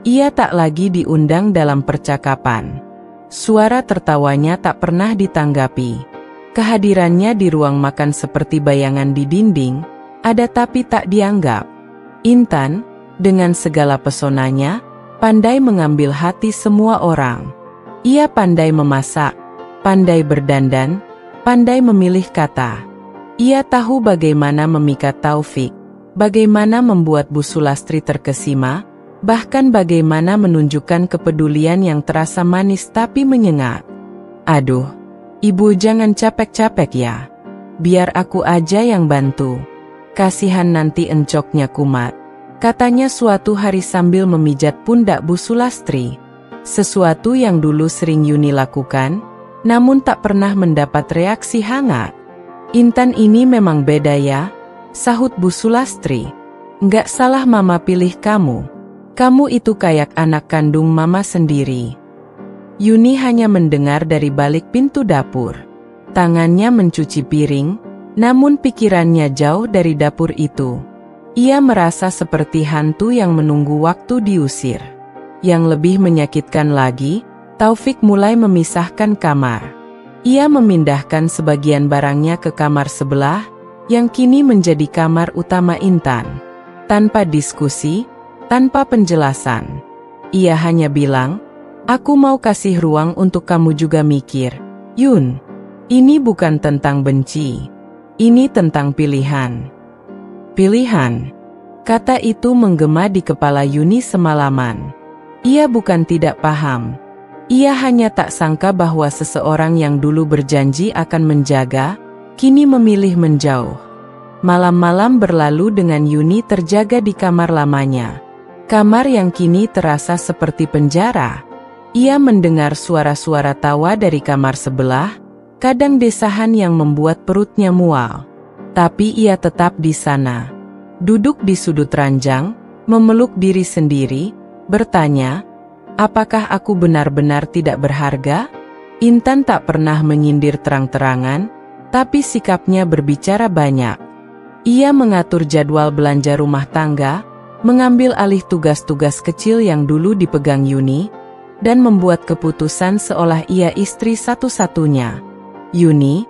Ia tak lagi diundang dalam percakapan. Suara tertawanya tak pernah ditanggapi. Kehadirannya di ruang makan seperti bayangan di dinding, ada tapi tak dianggap. Intan, dengan segala pesonanya, pandai mengambil hati semua orang. Ia pandai memasak, pandai berdandan, pandai memilih kata. Ia tahu bagaimana memikat Taufik, bagaimana membuat Bu Sulastri terkesima, bahkan bagaimana menunjukkan kepedulian yang terasa manis tapi menyengat. "Aduh, Ibu jangan capek-capek ya. Biar aku aja yang bantu. Kasihan nanti encoknya kumat," katanya suatu hari sambil memijat pundak Bu Sulastri. Sesuatu yang dulu sering Yuni lakukan, namun tak pernah mendapat reaksi hangat. "Intan ini memang beda ya," sahut Bu Sulastri. "Nggak salah Mama pilih kamu. Kamu itu kayak anak kandung Mama sendiri." Yuni hanya mendengar dari balik pintu dapur. Tangannya mencuci piring, Namun pikirannya jauh dari dapur itu. Ia merasa seperti hantu yang menunggu waktu diusir. Yang lebih menyakitkan lagi, Taufik mulai memisahkan kamar. Ia memindahkan sebagian barangnya ke kamar sebelah, yang kini menjadi kamar utama Intan. Tanpa diskusi, tanpa penjelasan. Ia hanya bilang, "Aku mau kasih ruang untuk kamu juga mikir, Yun. Ini bukan tentang benci. Ini tentang pilihan." Pilihan. Kata itu menggema di kepala Yuni semalaman. Ia bukan tidak paham. Ia hanya tak sangka bahwa seseorang yang dulu berjanji akan menjaga, kini memilih menjauh. Malam-malam berlalu dengan Yuni terjaga di kamar lamanya. Kamar yang kini terasa seperti penjara. Ia mendengar suara-suara tawa dari kamar sebelah, kadang desahan yang membuat perutnya mual. Tapi ia tetap di sana. Duduk di sudut ranjang, memeluk diri sendiri, bertanya, "Apakah aku benar-benar tidak berharga?" Intan tak pernah menyindir terang-terangan, tapi sikapnya berbicara banyak. Ia mengatur jadwal belanja rumah tangga, mengambil alih tugas-tugas kecil yang dulu dipegang Yuni, dan membuat keputusan seolah ia istri satu-satunya. "Yuni,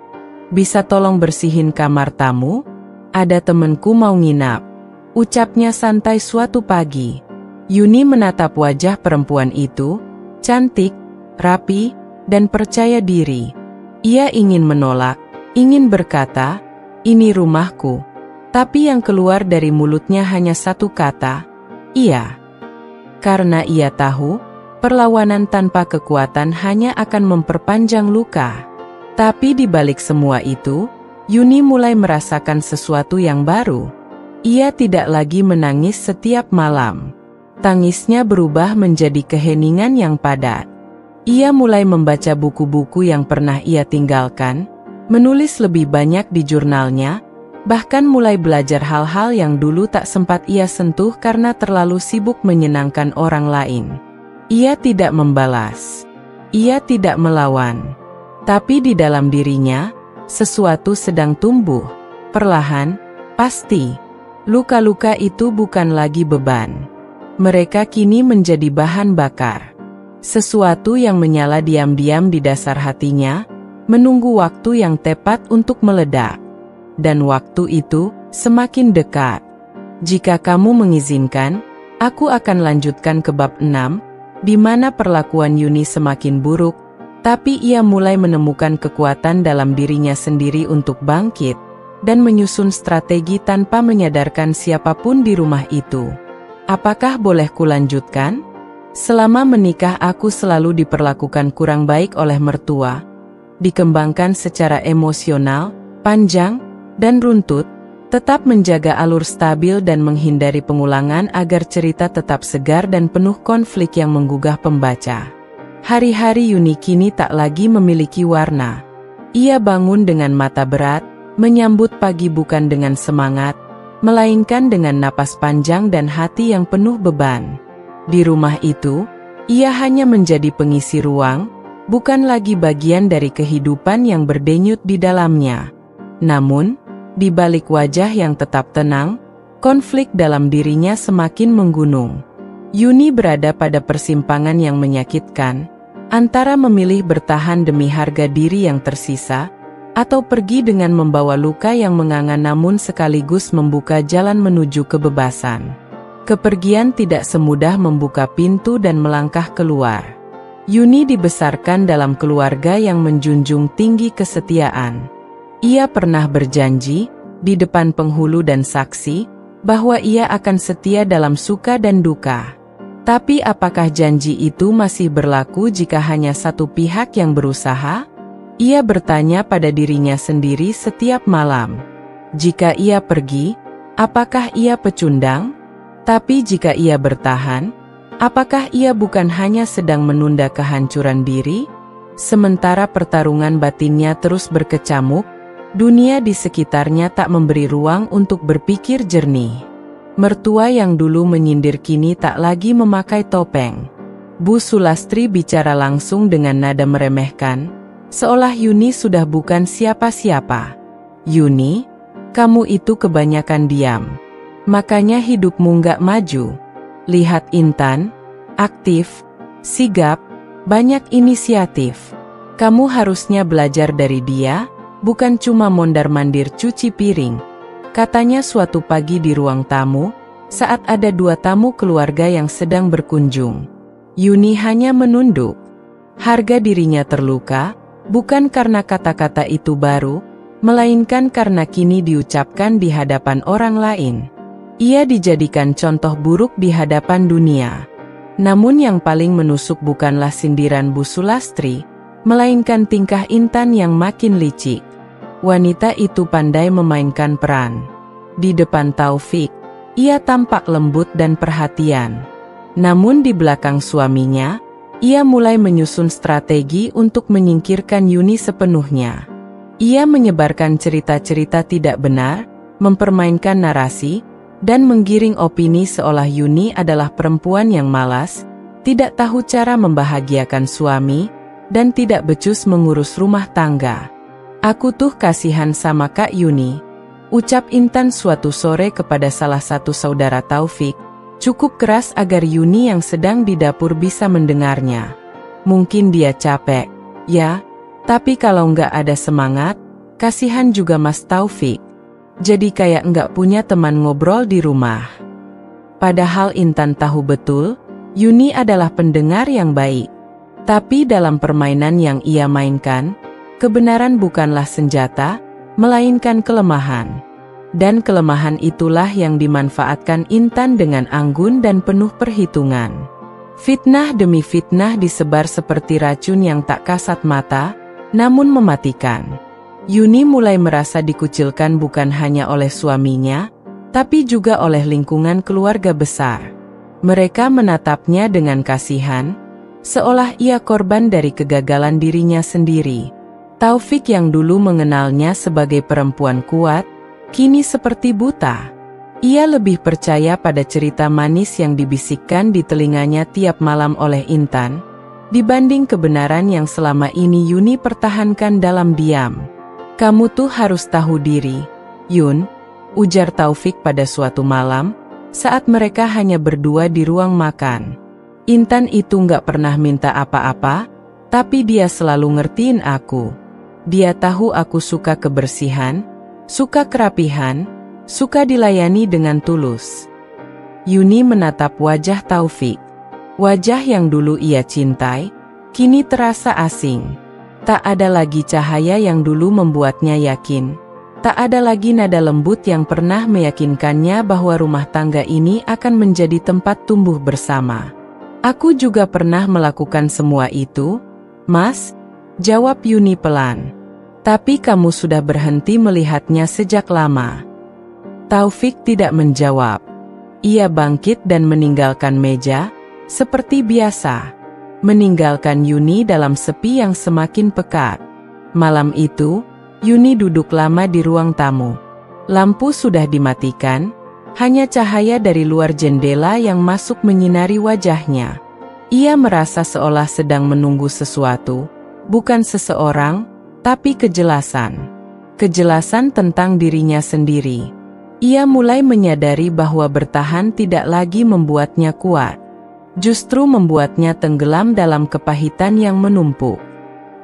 bisa tolong bersihin kamar tamu? Ada temenku mau nginap," ucapnya santai suatu pagi. Yuni menatap wajah perempuan itu, cantik, rapi, dan percaya diri. Ia ingin menolak, ingin berkata, "Ini rumahku." Tapi yang keluar dari mulutnya hanya satu kata, "Iya." Karena ia tahu, perlawanan tanpa kekuatan hanya akan memperpanjang luka. Tapi di balik semua itu, Yuni mulai merasakan sesuatu yang baru. Ia tidak lagi menangis setiap malam. Tangisnya berubah menjadi keheningan yang padat. Ia mulai membaca buku-buku yang pernah ia tinggalkan, menulis lebih banyak di jurnalnya, bahkan mulai belajar hal-hal yang dulu tak sempat ia sentuh karena terlalu sibuk menyenangkan orang lain. Ia tidak membalas. Ia tidak melawan. Tapi di dalam dirinya, sesuatu sedang tumbuh. Perlahan, pasti. Luka-luka itu bukan lagi beban. Mereka kini menjadi bahan bakar. Sesuatu yang menyala diam-diam di dasar hatinya, menunggu waktu yang tepat untuk meledak. Dan waktu itu semakin dekat. Jika kamu mengizinkan, aku akan lanjutkan ke bab 6, di mana perlakuan Yuni semakin buruk, tapi ia mulai menemukan kekuatan dalam dirinya sendiri untuk bangkit, dan menyusun strategi tanpa menyadarkan siapapun di rumah itu. Apakah boleh kulanjutkan? Selama menikah aku selalu diperlakukan kurang baik oleh mertua, dikembangkan secara emosional, panjang, dan runtut, tetap menjaga alur stabil dan menghindari pengulangan agar cerita tetap segar dan penuh konflik yang menggugah pembaca. Hari-hari Yuni kini tak lagi memiliki warna. Ia bangun dengan mata berat, menyambut pagi bukan dengan semangat, melainkan dengan napas panjang dan hati yang penuh beban. Di rumah itu, ia hanya menjadi pengisi ruang, bukan lagi bagian dari kehidupan yang berdenyut di dalamnya. Namun, di balik wajah yang tetap tenang, konflik dalam dirinya semakin menggunung. Yuni berada pada persimpangan yang menyakitkan, antara memilih bertahan demi harga diri yang tersisa, atau pergi dengan membawa luka yang menganga namun sekaligus membuka jalan menuju kebebasan. Kepergian tidak semudah membuka pintu dan melangkah keluar. Yuni dibesarkan dalam keluarga yang menjunjung tinggi kesetiaan. Ia pernah berjanji, di depan penghulu dan saksi, bahwa ia akan setia dalam suka dan duka. Tapi apakah janji itu masih berlaku jika hanya satu pihak yang berusaha? Ia bertanya pada dirinya sendiri setiap malam. Jika ia pergi, apakah ia pecundang? Tapi jika ia bertahan, apakah ia bukan hanya sedang menunda kehancuran diri? Sementara pertarungan batinnya terus berkecamuk, dunia di sekitarnya tak memberi ruang untuk berpikir jernih. Mertua yang dulu menyindir kini tak lagi memakai topeng. Bu Sulastri bicara langsung dengan nada meremehkan, seolah Yuni sudah bukan siapa-siapa. Yuni, kamu itu kebanyakan diam. Makanya hidupmu nggak maju. Lihat Intan, aktif, sigap, banyak inisiatif. Kamu harusnya belajar dari dia, bukan cuma mondar-mandir cuci piring. Katanya suatu pagi di ruang tamu, saat ada 2 tamu keluarga yang sedang berkunjung. Yuni hanya menunduk. Harga dirinya terluka, bukan karena kata-kata itu baru, melainkan karena kini diucapkan di hadapan orang lain. Ia dijadikan contoh buruk di hadapan dunia. Namun yang paling menusuk bukanlah sindiran Bu Sulastri, melainkan tingkah Intan yang makin licik. Wanita itu pandai memainkan peran. Di depan Taufik, ia tampak lembut dan perhatian. Namun di belakang suaminya, ia mulai menyusun strategi untuk menyingkirkan Yuni sepenuhnya. Ia menyebarkan cerita-cerita tidak benar, mempermainkan narasi, dan menggiring opini seolah Yuni adalah perempuan yang malas, tidak tahu cara membahagiakan suami, dan tidak becus mengurus rumah tangga. Aku tuh kasihan sama Kak Yuni, ucap Intan suatu sore kepada salah satu saudara Taufik, cukup keras agar Yuni yang sedang di dapur bisa mendengarnya. Mungkin dia capek, ya, tapi kalau nggak ada semangat, kasihan juga Mas Taufik. Jadi kayak nggak punya teman ngobrol di rumah. Padahal Intan tahu betul, Yuni adalah pendengar yang baik. Tapi dalam permainan yang ia mainkan, kebenaran bukanlah senjata, melainkan kelemahan. Dan kelemahan itulah yang dimanfaatkan Intan dengan anggun dan penuh perhitungan. Fitnah demi fitnah disebar seperti racun yang tak kasat mata, namun mematikan. Yuni mulai merasa dikucilkan bukan hanya oleh suaminya, tapi juga oleh lingkungan keluarga besar. Mereka menatapnya dengan kasihan, seolah ia korban dari kegagalan dirinya sendiri. Taufik yang dulu mengenalnya sebagai perempuan kuat, kini seperti buta. Ia lebih percaya pada cerita manis yang dibisikkan di telinganya tiap malam oleh Intan, dibanding kebenaran yang selama ini Yuni pertahankan dalam diam. Kamu tuh harus tahu diri, Yun, ujar Taufik pada suatu malam, saat mereka hanya berdua di ruang makan. Intan itu nggak pernah minta apa-apa, tapi dia selalu ngertiin aku. Dia tahu aku suka kebersihan, suka kerapihan, suka dilayani dengan tulus. Yuni menatap wajah Taufik. Wajah yang dulu ia cintai, kini terasa asing. Tak ada lagi cahaya yang dulu membuatnya yakin. Tak ada lagi nada lembut yang pernah meyakinkannya bahwa rumah tangga ini akan menjadi tempat tumbuh bersama. Aku juga pernah melakukan semua itu, Mas, jawab Yuni pelan. Tapi kamu sudah berhenti melihatnya sejak lama. Taufik tidak menjawab. Ia bangkit dan meninggalkan meja, seperti biasa. Meninggalkan Yuni dalam sepi yang semakin pekat. Malam itu, Yuni duduk lama di ruang tamu. Lampu sudah dimatikan, hanya cahaya dari luar jendela yang masuk menyinari wajahnya. Ia merasa seolah sedang menunggu sesuatu, bukan seseorang, tapi kejelasan. Kejelasan tentang dirinya sendiri. Ia mulai menyadari bahwa bertahan tidak lagi membuatnya kuat. Justru membuatnya tenggelam dalam kepahitan yang menumpuk.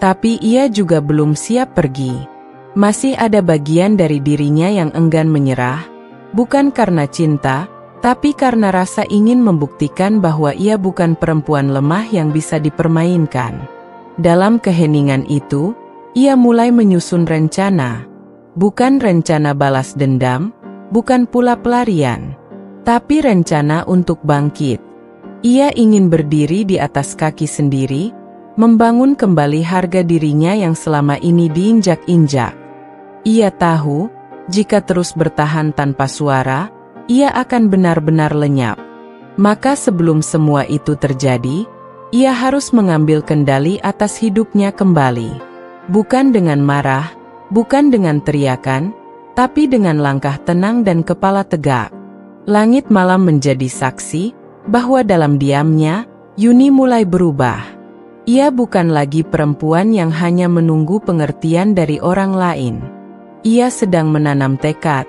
Tapi ia juga belum siap pergi. Masih ada bagian dari dirinya yang enggan menyerah, bukan karena cinta, tapi karena rasa ingin membuktikan bahwa ia bukan perempuan lemah yang bisa dipermainkan. Dalam keheningan itu, ia mulai menyusun rencana. Bukan rencana balas dendam, bukan pula pelarian, tapi rencana untuk bangkit. Ia ingin berdiri di atas kaki sendiri, membangun kembali harga dirinya yang selama ini diinjak-injak. Ia tahu, jika terus bertahan tanpa suara, ia akan benar-benar lenyap. Maka sebelum semua itu terjadi, ia harus mengambil kendali atas hidupnya kembali. Bukan dengan marah, bukan dengan teriakan, tapi dengan langkah tenang dan kepala tegak. Langit malam menjadi saksi, bahwa dalam diamnya, Yuni mulai berubah. Ia bukan lagi perempuan yang hanya menunggu pengertian dari orang lain. Ia sedang menanam tekad,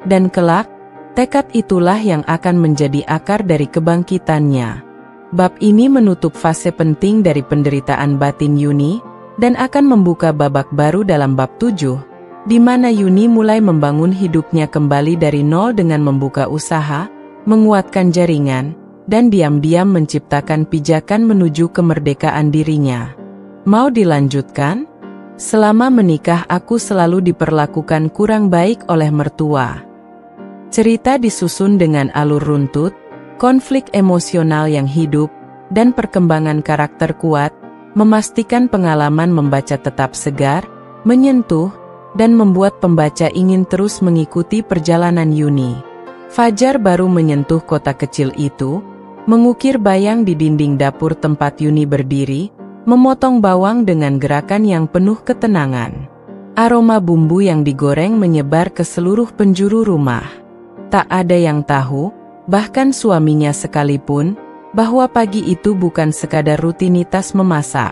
dan kelak, tekad itulah yang akan menjadi akar dari kebangkitannya. Bab ini menutup fase penting dari penderitaan batin Yuni, dan akan membuka babak baru dalam bab 7, di mana Yuni mulai membangun hidupnya kembali dari nol dengan membuka usaha, menguatkan jaringan, dan diam-diam menciptakan pijakan menuju kemerdekaan dirinya. Mau dilanjutkan? Selama menikah aku selalu diperlakukan kurang baik oleh mertua. Cerita disusun dengan alur runtut, konflik emosional yang hidup, dan perkembangan karakter kuat, memastikan pengalaman membaca tetap segar, menyentuh, dan membuat pembaca ingin terus mengikuti perjalanan Yuni. Fajar baru menyentuh kota kecil itu, mengukir bayang di dinding dapur tempat Yuni berdiri, memotong bawang dengan gerakan yang penuh ketenangan. Aroma bumbu yang digoreng menyebar ke seluruh penjuru rumah. Tak ada yang tahu, bahkan suaminya sekalipun, bahwa pagi itu bukan sekadar rutinitas memasak.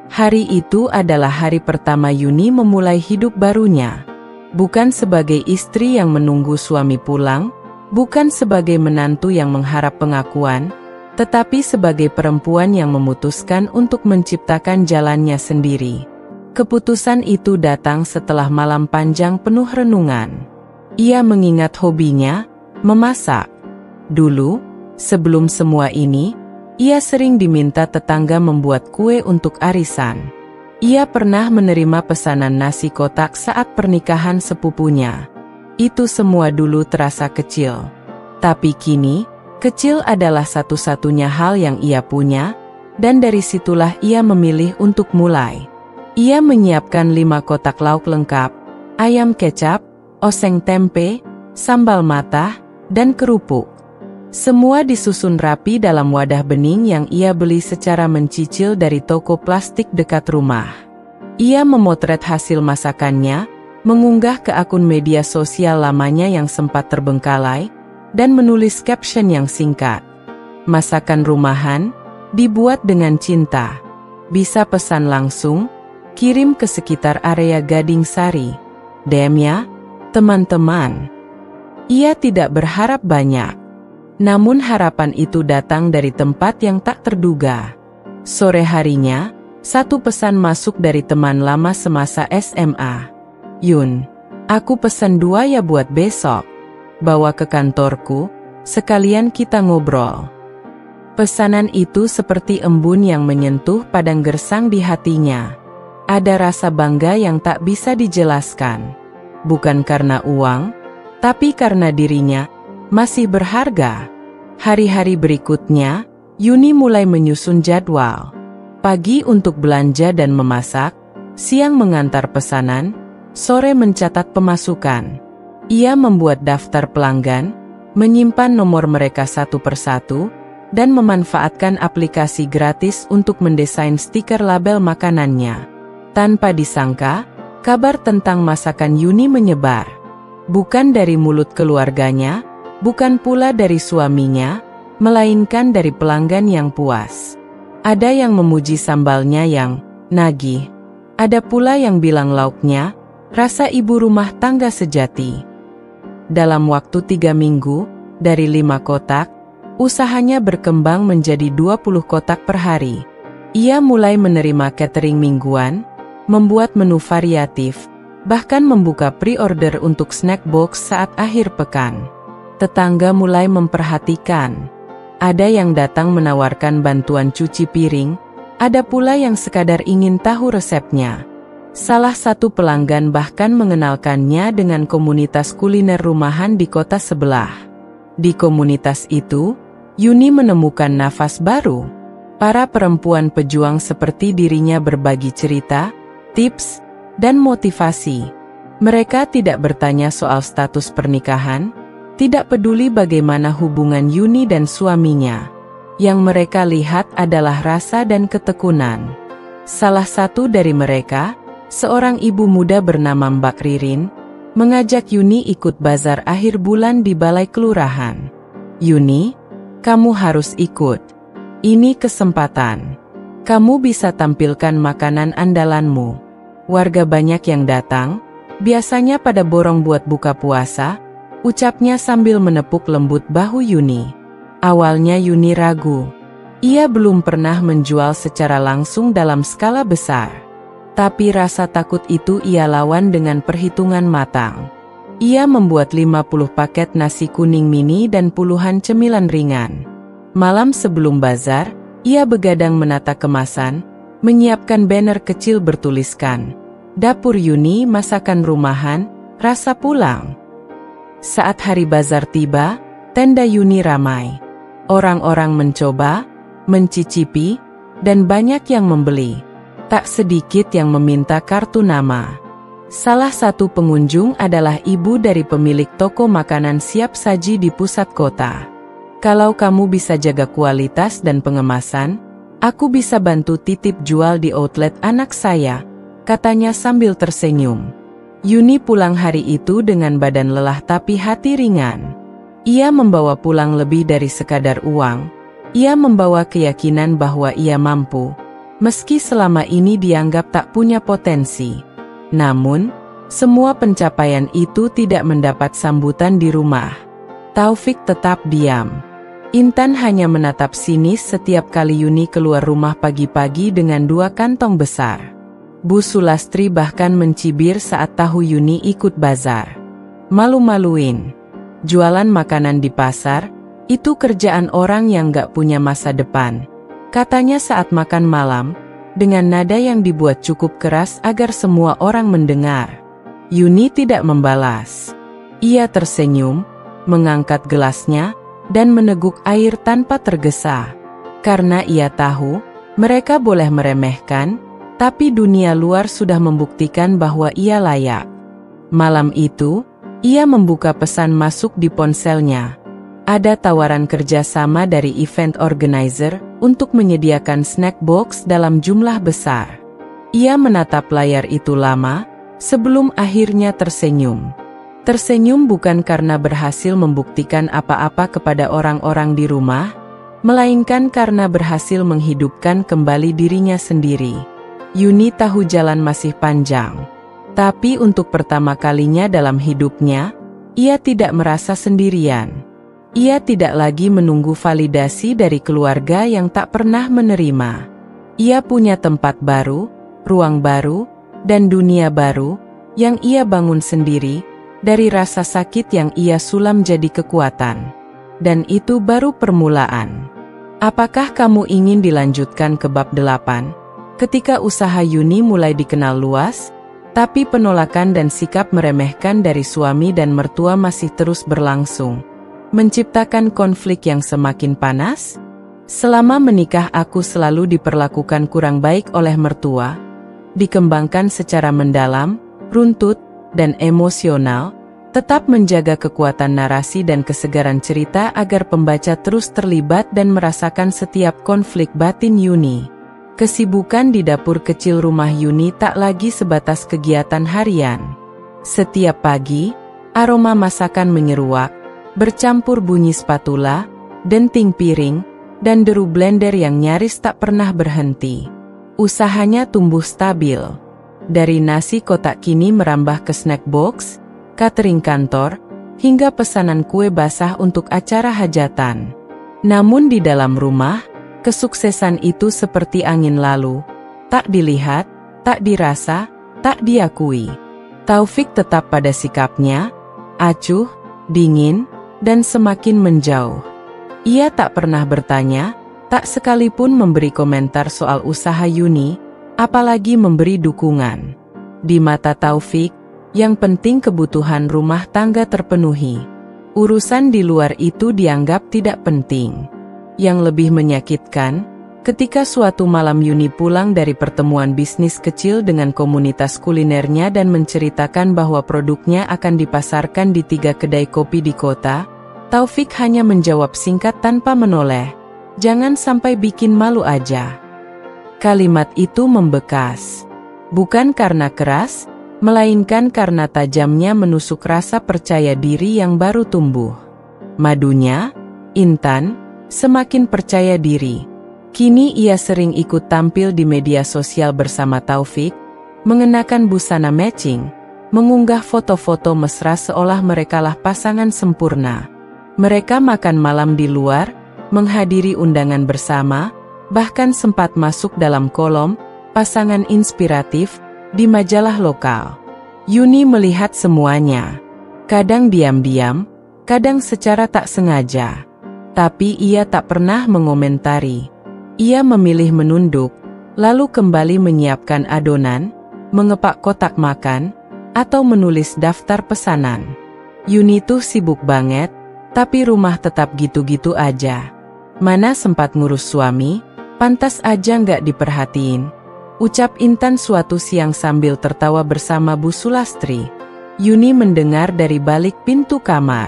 Hari itu adalah hari pertama Yuni memulai hidup barunya. Bukan sebagai istri yang menunggu suami pulang, bukan sebagai menantu yang mengharap pengakuan, tetapi sebagai perempuan yang memutuskan untuk menciptakan jalannya sendiri. Keputusan itu datang setelah malam panjang penuh renungan. Ia mengingat hobinya, memasak. Dulu, sebelum semua ini, ia sering diminta tetangga membuat kue untuk arisan. Ia pernah menerima pesanan nasi kotak saat pernikahan sepupunya. Itu semua dulu terasa kecil. Tapi kini, kecil adalah satu-satunya hal yang ia punya, dan dari situlah ia memilih untuk mulai. Ia menyiapkan 5 kotak lauk lengkap, ayam kecap, oseng tempe, sambal matah, dan kerupuk. Semua disusun rapi dalam wadah bening yang ia beli secara mencicil dari toko plastik dekat rumah. Ia memotret hasil masakannya, mengunggah ke akun media sosial lamanya yang sempat terbengkalai, dan menulis caption yang singkat. Masakan rumahan, dibuat dengan cinta. Bisa pesan langsung, kirim ke sekitar area Gading Sari. DM ya, teman-teman. Ia tidak berharap banyak. Namun harapan itu datang dari tempat yang tak terduga. Sore harinya, satu pesan masuk dari teman lama semasa SMA. Yun, aku pesan 2 ya buat besok. Bawa ke kantorku, sekalian kita ngobrol. Pesanan itu seperti embun yang menyentuh padang gersang di hatinya. Ada rasa bangga yang tak bisa dijelaskan. Bukan karena uang, tapi karena dirinya masih berharga. Hari-hari berikutnya, Yuni mulai menyusun jadwal. Pagi untuk belanja dan memasak, siang mengantar pesanan, sore mencatat pemasukan. Ia membuat daftar pelanggan, menyimpan nomor mereka satu persatu, dan memanfaatkan aplikasi gratis untuk mendesain stiker label makanannya. Tanpa disangka, kabar tentang masakan Yuni menyebar. Bukan dari mulut keluarganya, bukan pula dari suaminya, melainkan dari pelanggan yang puas. Ada yang memuji sambalnya yang nagih. Ada pula yang bilang lauknya, rasa ibu rumah tangga sejati. Dalam waktu 3 minggu, dari 5 kotak, usahanya berkembang menjadi 20 kotak per hari. Ia mulai menerima catering mingguan, membuat menu variatif, bahkan membuka pre-order untuk snack box saat akhir pekan. Tetangga mulai memperhatikan. Ada yang datang menawarkan bantuan cuci piring, ada pula yang sekadar ingin tahu resepnya. Salah satu pelanggan bahkan mengenalkannya dengan komunitas kuliner rumahan di kota sebelah. Di komunitas itu, Yuni menemukan nafas baru. Para perempuan pejuang seperti dirinya berbagi cerita, tips, dan motivasi. Mereka tidak bertanya soal status pernikahan, tidak peduli bagaimana hubungan Yuni dan suaminya. Yang mereka lihat adalah rasa dan ketekunan. Salah satu dari mereka, seorang ibu muda bernama Mbak Ririn, mengajak Yuni ikut bazar akhir bulan di balai kelurahan. Yuni, kamu harus ikut. Ini kesempatan. Kamu bisa tampilkan makanan andalanmu. Warga banyak yang datang, Biasanya pada borong buat buka puasa, ucapnya sambil menepuk lembut bahu Yuni. Awalnya Yuni ragu. Ia belum pernah menjual secara langsung dalam skala besar. Tapi rasa takut itu ia lawan dengan perhitungan matang. Ia membuat 50 paket nasi kuning mini dan puluhan cemilan ringan. Malam sebelum bazar, ia begadang menata kemasan, menyiapkan banner kecil bertuliskan, "Dapur Yuni masakan rumahan, rasa pulang." Saat hari bazar tiba, tenda Yuni ramai. Orang-orang mencoba, mencicipi, dan banyak yang membeli. Tak sedikit yang meminta kartu nama. Salah satu pengunjung adalah ibu dari pemilik toko makanan siap saji di pusat kota. "Kalau kamu bisa jaga kualitas dan pengemasan, aku bisa bantu titip jual di outlet anak saya," katanya sambil tersenyum. Yuni pulang hari itu dengan badan lelah tapi hati ringan. Ia membawa pulang lebih dari sekadar uang. Ia membawa keyakinan bahwa ia mampu, meski selama ini dianggap tak punya potensi. Namun, semua pencapaian itu tidak mendapat sambutan di rumah. Taufik tetap diam. Intan hanya menatap sinis setiap kali Yuni keluar rumah pagi-pagi dengan 2 kantong besar. Bu Sulastri bahkan mencibir saat tahu Yuni ikut bazar. Malu-maluin. Jualan makanan di pasar, itu kerjaan orang yang gak punya masa depan, katanya saat makan malam, dengan nada yang dibuat cukup keras agar semua orang mendengar. Yuni tidak membalas. Ia tersenyum, mengangkat gelasnya, dan meneguk air tanpa tergesa. Karena ia tahu, mereka boleh meremehkan, tapi dunia luar sudah membuktikan bahwa ia layak. Malam itu, ia membuka pesan masuk di ponselnya. Ada tawaran kerjasama dari event organizer untuk menyediakan snack box dalam jumlah besar. Ia menatap layar itu lama, sebelum akhirnya tersenyum. Tersenyum bukan karena berhasil membuktikan apa-apa kepada orang-orang di rumah, melainkan karena berhasil menghidupkan kembali dirinya sendiri. Yuni tahu jalan masih panjang. Tapi untuk pertama kalinya dalam hidupnya, ia tidak merasa sendirian. Ia tidak lagi menunggu validasi dari keluarga yang tak pernah menerima. Ia punya tempat baru, ruang baru, dan dunia baru, yang ia bangun sendiri, dari rasa sakit yang ia sulam jadi kekuatan. Dan itu baru permulaan. Apakah kamu ingin dilanjutkan ke bab 8? Ketika usaha Yuni mulai dikenal luas, tapi penolakan dan sikap meremehkan dari suami dan mertua masih terus berlangsung, menciptakan konflik yang semakin panas. Selama menikah aku selalu diperlakukan kurang baik oleh mertua, dikembangkan secara mendalam, runtut, dan emosional, tetap menjaga kekuatan narasi dan kesegaran cerita agar pembaca terus terlibat dan merasakan setiap konflik batin Yuni. Kesibukan di dapur kecil rumah Yuni tak lagi sebatas kegiatan harian. Setiap pagi, aroma masakan menyeruak, bercampur bunyi spatula, denting piring, dan deru blender yang nyaris tak pernah berhenti. Usahanya tumbuh stabil. Dari nasi kotak kini merambah ke snack box, catering kantor, hingga pesanan kue basah untuk acara hajatan. Namun di dalam rumah, kesuksesan itu seperti angin lalu, tak dilihat, tak dirasa, tak diakui. Taufik tetap pada sikapnya, acuh, dingin, dan semakin menjauh. Ia tak pernah bertanya, tak sekalipun memberi komentar soal usaha Yuni, apalagi memberi dukungan. Di mata Taufik, yang penting kebutuhan rumah tangga terpenuhi. Urusan di luar itu dianggap tidak penting. Yang lebih menyakitkan, ketika suatu malam Yuni pulang dari pertemuan bisnis kecil dengan komunitas kulinernya dan menceritakan bahwa produknya akan dipasarkan di 3 kedai kopi di kota, Taufik hanya menjawab singkat tanpa menoleh, "Jangan sampai bikin malu aja." Kalimat itu membekas. Bukan karena keras, melainkan karena tajamnya menusuk rasa percaya diri yang baru tumbuh. Madunya, Intan, semakin percaya diri. Kini ia sering ikut tampil di media sosial bersama Taufik, mengenakan busana matching, mengunggah foto-foto mesra seolah merekalah pasangan sempurna. Mereka makan malam di luar, menghadiri undangan bersama, bahkan sempat masuk dalam kolom pasangan inspiratif di majalah lokal. Yuni melihat semuanya. Kadang diam-diam, kadang secara tak sengaja. Tapi ia tak pernah mengomentari. Ia memilih menunduk, lalu kembali menyiapkan adonan, mengepak kotak makan, atau menulis daftar pesanan. Yuni tuh sibuk banget, tapi rumah tetap gitu-gitu aja. Mana sempat ngurus suami, pantas aja nggak diperhatiin. Ucap Intan suatu siang sambil tertawa bersama Bu Sulastri. Yuni mendengar dari balik pintu kamar.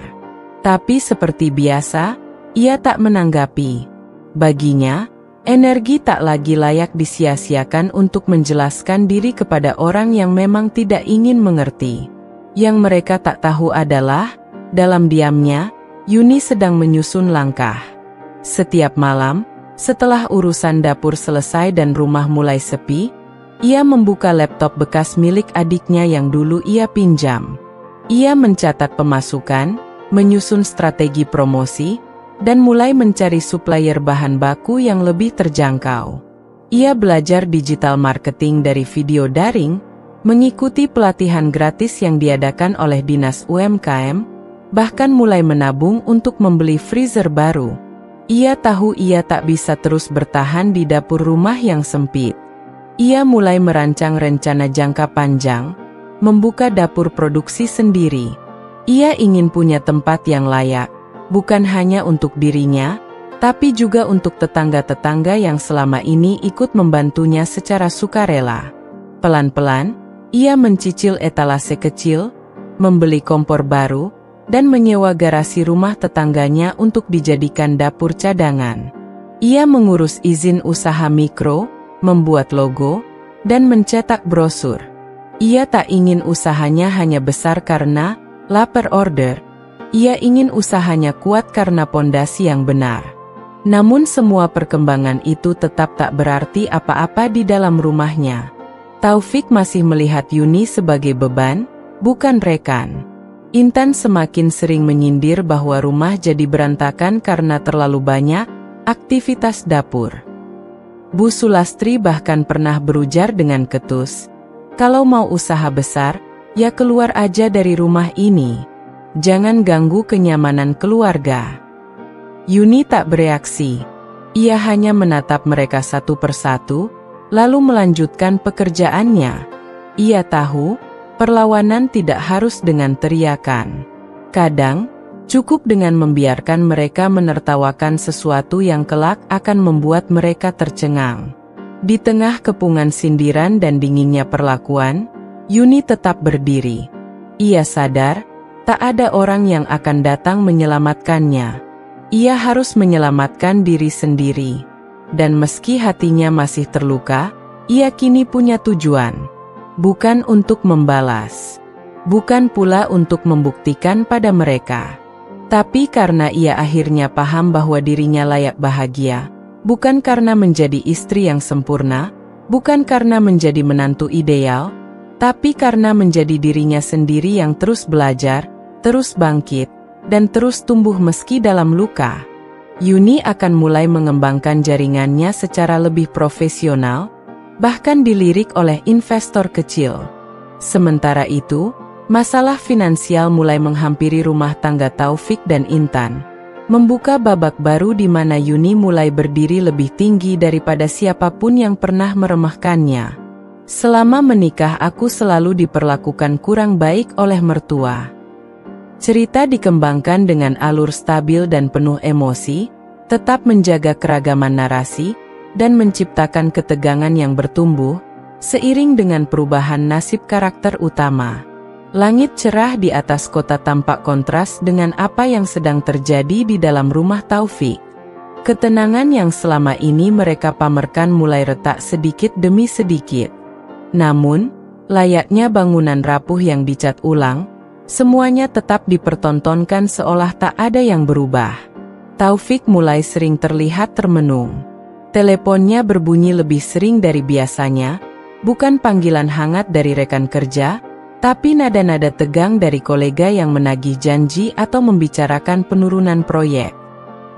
Tapi seperti biasa, ia tak menanggapi. Baginya, energi tak lagi layak disia-siakan untuk menjelaskan diri kepada orang yang memang tidak ingin mengerti. Yang mereka tak tahu adalah, dalam diamnya, Yuni sedang menyusun langkah. Setiap malam, setelah urusan dapur selesai dan rumah mulai sepi, ia membuka laptop bekas milik adiknya yang dulu ia pinjam. Ia mencatat pemasukan, menyusun strategi promosi, dan mulai mencari supplier bahan baku yang lebih terjangkau. Ia belajar digital marketing dari video daring, mengikuti pelatihan gratis yang diadakan oleh Dinas UMKM, bahkan mulai menabung untuk membeli freezer baru. Ia tahu ia tak bisa terus bertahan di dapur rumah yang sempit. Ia mulai merancang rencana jangka panjang, membuka dapur produksi sendiri. Ia ingin punya tempat yang layak, bukan hanya untuk dirinya, tapi juga untuk tetangga-tetangga yang selama ini ikut membantunya secara sukarela. Pelan-pelan, ia mencicil etalase kecil, membeli kompor baru, dan menyewa garasi rumah tetangganya untuk dijadikan dapur cadangan. Ia mengurus izin usaha mikro, membuat logo, dan mencetak brosur. Ia tak ingin usahanya hanya besar karena lapar order. Ia ingin usahanya kuat karena pondasi yang benar. Namun semua perkembangan itu tetap tak berarti apa-apa di dalam rumahnya. Taufik masih melihat Yuni sebagai beban, bukan rekan. Intan semakin sering menyindir bahwa rumah jadi berantakan karena terlalu banyak aktivitas dapur. Bu Sulastri bahkan pernah berujar dengan ketus, "Kalau mau usaha besar, ya keluar aja dari rumah ini. Jangan ganggu kenyamanan keluarga." Yuni tak bereaksi. Ia hanya menatap mereka satu persatu, lalu melanjutkan pekerjaannya. Ia tahu, perlawanan tidak harus dengan teriakan. Kadang, cukup dengan membiarkan mereka menertawakan sesuatu yang kelak akan membuat mereka tercengang. Di tengah kepungan sindiran dan dinginnya perlakuan, Yuni tetap berdiri. Ia sadar, tak ada orang yang akan datang menyelamatkannya. Ia harus menyelamatkan diri sendiri. Dan meski hatinya masih terluka, ia kini punya tujuan. Bukan untuk membalas. Bukan pula untuk membuktikan pada mereka. Tapi karena ia akhirnya paham bahwa dirinya layak bahagia. Bukan karena menjadi istri yang sempurna. Bukan karena menjadi menantu ideal. Tapi karena menjadi dirinya sendiri yang terus belajar, terus bangkit, dan terus tumbuh meski dalam luka. Yuni akan mulai mengembangkan jaringannya secara lebih profesional, bahkan dilirik oleh investor kecil. Sementara itu, masalah finansial mulai menghampiri rumah tangga Taufik dan Intan, membuka babak baru di mana Yuni mulai berdiri lebih tinggi daripada siapapun yang pernah meremehkannya. "Selama menikah aku selalu diperlakukan kurang baik oleh mertua." Cerita dikembangkan dengan alur stabil dan penuh emosi, tetap menjaga keragaman narasi, dan menciptakan ketegangan yang bertumbuh, seiring dengan perubahan nasib karakter utama. Langit cerah di atas kota tampak kontras dengan apa yang sedang terjadi di dalam rumah Taufik. Ketenangan yang selama ini mereka pamerkan mulai retak sedikit demi sedikit. Namun, layaknya bangunan rapuh yang dicat ulang, semuanya tetap dipertontonkan seolah tak ada yang berubah. Taufik mulai sering terlihat termenung. Teleponnya berbunyi lebih sering dari biasanya, bukan panggilan hangat dari rekan kerja, Tapi nada-nada tegang dari kolega yang menagih janji atau membicarakan penurunan proyek.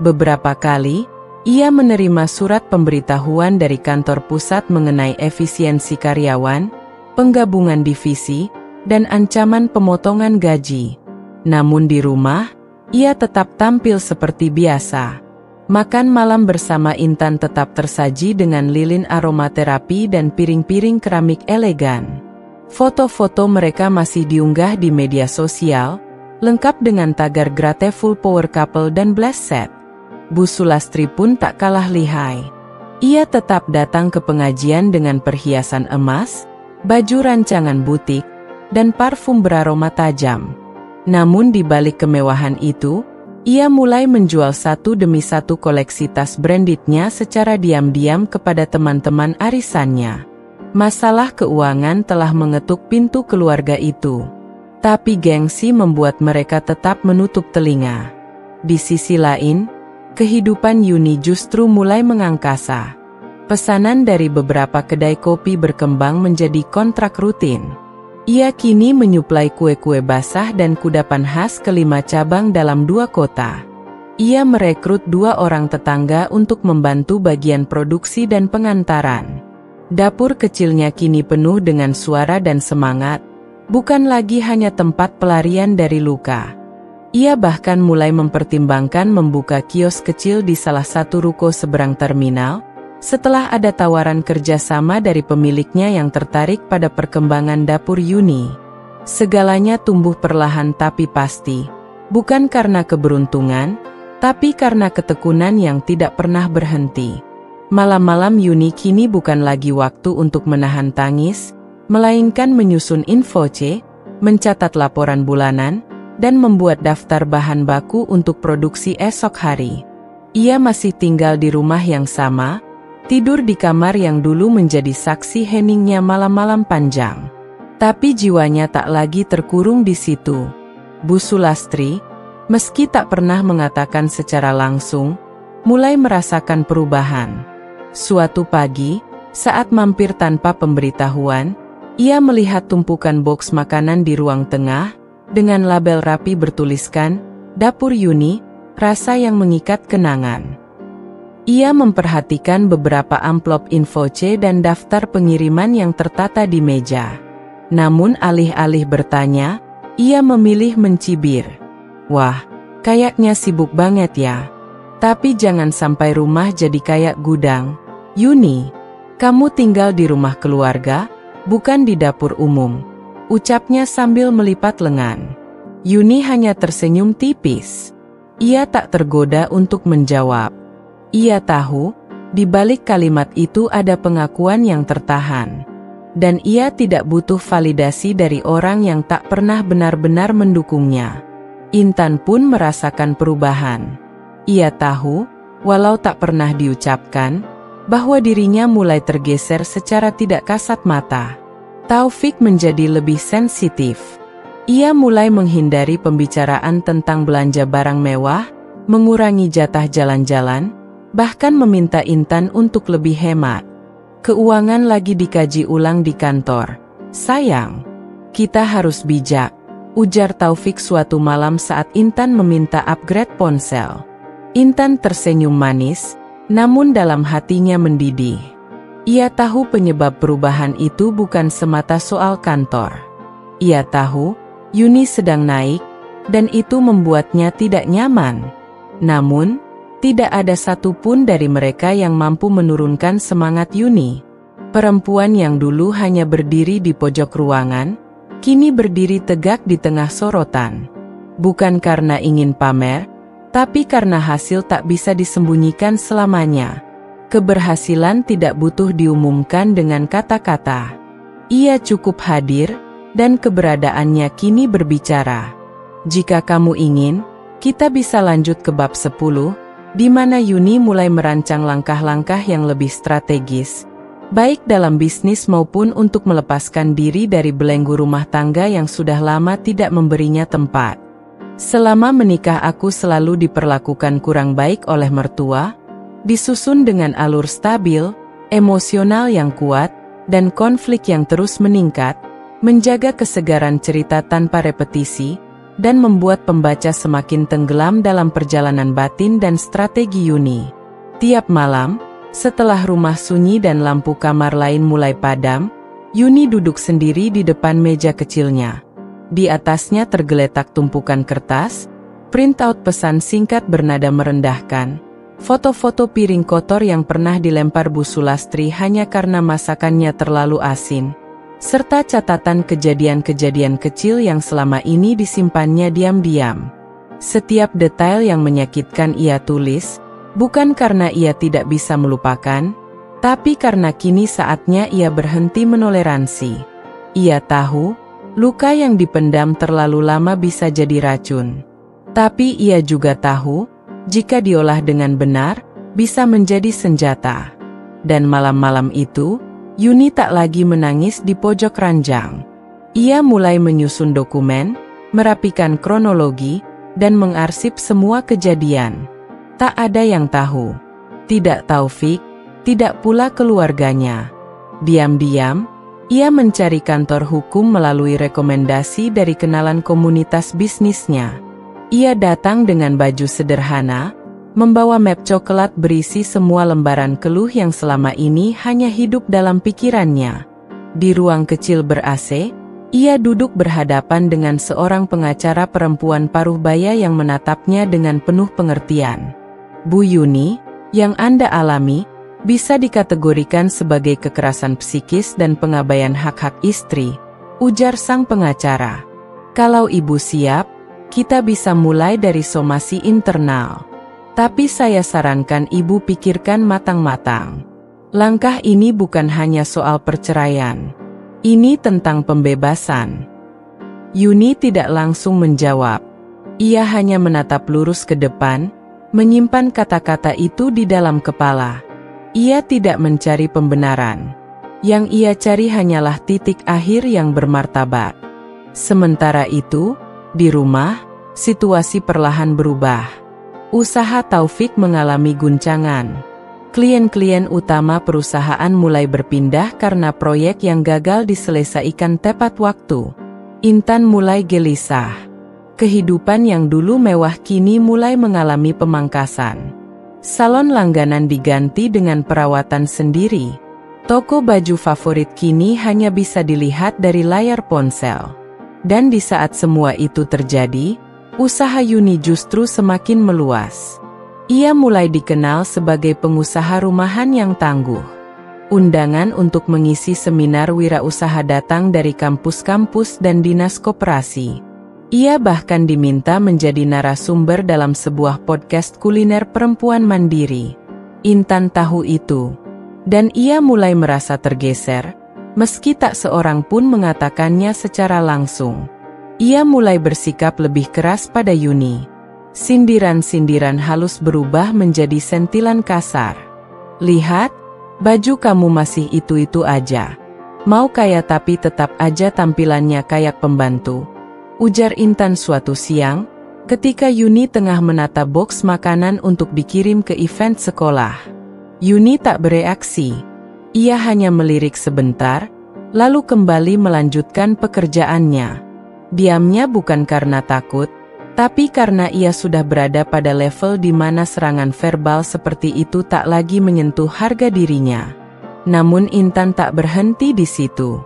Beberapa kali, ia menerima surat pemberitahuan dari kantor pusat mengenai efisiensi karyawan, penggabungan divisi, dan ancaman pemotongan gaji. Namun di rumah, ia tetap tampil seperti biasa. Makan malam bersama Intan tetap tersaji dengan lilin aromaterapi dan piring-piring keramik elegan. Foto-foto mereka masih diunggah di media sosial, lengkap dengan tagar Grateful Power Couple dan Blessed Set. Bu Sulastri pun tak kalah lihai. Ia tetap datang ke pengajian dengan perhiasan emas, baju rancangan butik, dan parfum beraroma tajam. Namun di balik kemewahan itu, ia mulai menjual satu demi satu koleksi tas brandednya secara diam-diam kepada teman-teman arisannya. Masalah keuangan telah mengetuk pintu keluarga itu. Tapi gengsi membuat mereka tetap menutup telinga. Di sisi lain, kehidupan Yuni justru mulai mengangkasa. Pesanan dari beberapa kedai kopi berkembang menjadi kontrak rutin. Ia kini menyuplai kue-kue basah dan kudapan khas ke 5 cabang dalam 2 kota. Ia merekrut 2 orang tetangga untuk membantu bagian produksi dan pengantaran. Dapur kecilnya kini penuh dengan suara dan semangat, bukan lagi hanya tempat pelarian dari luka. Ia bahkan mulai mempertimbangkan membuka kios kecil di salah satu ruko seberang terminal, setelah ada tawaran kerjasama dari pemiliknya yang tertarik pada perkembangan dapur Yuni. Segalanya tumbuh perlahan tapi pasti, bukan karena keberuntungan, tapi karena ketekunan yang tidak pernah berhenti. Malam-malam Yuni kini bukan lagi waktu untuk menahan tangis, melainkan menyusun info C, mencatat laporan bulanan, dan membuat daftar bahan baku untuk produksi esok hari. Ia masih tinggal di rumah yang sama, tidur di kamar yang dulu menjadi saksi heningnya malam-malam panjang. Tapi jiwanya tak lagi terkurung di situ. Bu Sulastri, meski tak pernah mengatakan secara langsung, mulai merasakan perubahan. Suatu pagi, saat mampir tanpa pemberitahuan, ia melihat tumpukan boks makanan di ruang tengah, dengan label rapi bertuliskan, Dapur Yuni, rasa yang mengikat kenangan. Ia memperhatikan beberapa amplop info C dan daftar pengiriman yang tertata di meja. Namun alih-alih bertanya, ia memilih mencibir. Wah, kayaknya sibuk banget ya. Tapi jangan sampai rumah jadi kayak gudang. Yuni, kamu tinggal di rumah keluarga, bukan di dapur umum, ucapnya sambil melipat lengan. Yuni hanya tersenyum tipis. Ia tak tergoda untuk menjawab. Ia tahu, di balik kalimat itu ada pengakuan yang tertahan. Dan ia tidak butuh validasi dari orang yang tak pernah benar-benar mendukungnya. Intan pun merasakan perubahan. Ia tahu, walau tak pernah diucapkan, bahwa dirinya mulai tergeser secara tidak kasat mata. Taufik menjadi lebih sensitif. Ia mulai menghindari pembicaraan tentang belanja barang mewah, mengurangi jatah jalan-jalan, bahkan meminta Intan untuk lebih hemat. Keuangan lagi dikaji ulang di kantor. Sayang, kita harus bijak, ujar Taufik suatu malam saat Intan meminta upgrade ponsel. Intan tersenyum manis, namun dalam hatinya mendidih. Ia tahu penyebab perubahan itu bukan semata soal kantor. Ia tahu, Yuni sedang naik, dan itu membuatnya tidak nyaman. Namun, tidak ada satupun dari mereka yang mampu menurunkan semangat Yuni. Perempuan yang dulu hanya berdiri di pojok ruangan, kini berdiri tegak di tengah sorotan. Bukan karena ingin pamer, tapi karena hasil tak bisa disembunyikan selamanya. Keberhasilan tidak butuh diumumkan dengan kata-kata. Ia cukup hadir, dan keberadaannya kini berbicara. Jika kamu ingin, kita bisa lanjut ke bab 10, di mana Yuni mulai merancang langkah-langkah yang lebih strategis, baik dalam bisnis maupun untuk melepaskan diri dari belenggu rumah tangga yang sudah lama tidak memberinya tempat. Selama menikah aku selalu diperlakukan kurang baik oleh mertua, disusun dengan alur stabil, emosional yang kuat, dan konflik yang terus meningkat, menjaga kesegaran cerita tanpa repetisi, dan membuat pembaca semakin tenggelam dalam perjalanan batin dan strategi Yuni. Tiap malam, setelah rumah sunyi dan lampu kamar lain mulai padam, Yuni duduk sendiri di depan meja kecilnya. Di atasnya tergeletak tumpukan kertas, printout pesan singkat bernada merendahkan, foto-foto piring kotor yang pernah dilempar Bu Sulastri hanya karena masakannya terlalu asin, serta catatan kejadian-kejadian kecil yang selama ini disimpannya diam-diam. Setiap detail yang menyakitkan ia tulis, bukan karena ia tidak bisa melupakan, tapi karena kini saatnya ia berhenti menoleransi. Ia tahu, luka yang dipendam terlalu lama bisa jadi racun. Tapi ia juga tahu, jika diolah dengan benar, bisa menjadi senjata. Dan malam-malam itu, Yuni tak lagi menangis di pojok ranjang. Ia mulai menyusun dokumen, merapikan kronologi, dan mengarsip semua kejadian. Tak ada yang tahu. Tidak Taufik, tidak pula keluarganya. Diam-diam, ia mencari kantor hukum melalui rekomendasi dari kenalan komunitas bisnisnya. Ia datang dengan baju sederhana, membawa map coklat berisi semua lembaran keluh yang selama ini hanya hidup dalam pikirannya. Di ruang kecil ber-AC, ia duduk berhadapan dengan seorang pengacara perempuan paruh baya yang menatapnya dengan penuh pengertian. Bu Yuni, yang Anda alami, bisa dikategorikan sebagai kekerasan psikis dan pengabaian hak-hak istri, ujar sang pengacara. Kalau Ibu siap, kita bisa mulai dari somasi internal. Tapi saya sarankan Ibu pikirkan matang-matang. Langkah ini bukan hanya soal perceraian. Ini tentang pembebasan. Yuni tidak langsung menjawab. Ia hanya menatap lurus ke depan, menyimpan kata-kata itu di dalam kepala. Ia tidak mencari pembenaran. Yang ia cari hanyalah titik akhir yang bermartabat. Sementara itu, di rumah, situasi perlahan berubah. Usaha Taufik mengalami guncangan. Klien-klien utama perusahaan mulai berpindah karena proyek yang gagal diselesaikan tepat waktu. Intan mulai gelisah. Kehidupan yang dulu mewah kini mulai mengalami pemangkasan. Salon langganan diganti dengan perawatan sendiri. Toko baju favorit kini hanya bisa dilihat dari layar ponsel. Dan di saat semua itu terjadi, usaha Yuni justru semakin meluas. Ia mulai dikenal sebagai pengusaha rumahan yang tangguh. Undangan untuk mengisi seminar wirausaha datang dari kampus-kampus dan dinas koperasi. Ia bahkan diminta menjadi narasumber dalam sebuah podcast kuliner perempuan mandiri. Intan tahu itu. Dan ia mulai merasa tergeser, meski tak seorang pun mengatakannya secara langsung. Ia mulai bersikap lebih keras pada Yuni. Sindiran-sindiran halus berubah menjadi sentilan kasar. Lihat, baju kamu masih itu-itu aja. Mau kaya tapi tetap aja tampilannya kayak pembantu, ujar Intan suatu siang, ketika Yuni tengah menata box makanan untuk dikirim ke event sekolah. Yuni tak bereaksi. Ia hanya melirik sebentar, lalu kembali melanjutkan pekerjaannya. Diamnya bukan karena takut, tapi karena ia sudah berada pada level di mana serangan verbal seperti itu tak lagi menyentuh harga dirinya. Namun Intan tak berhenti di situ.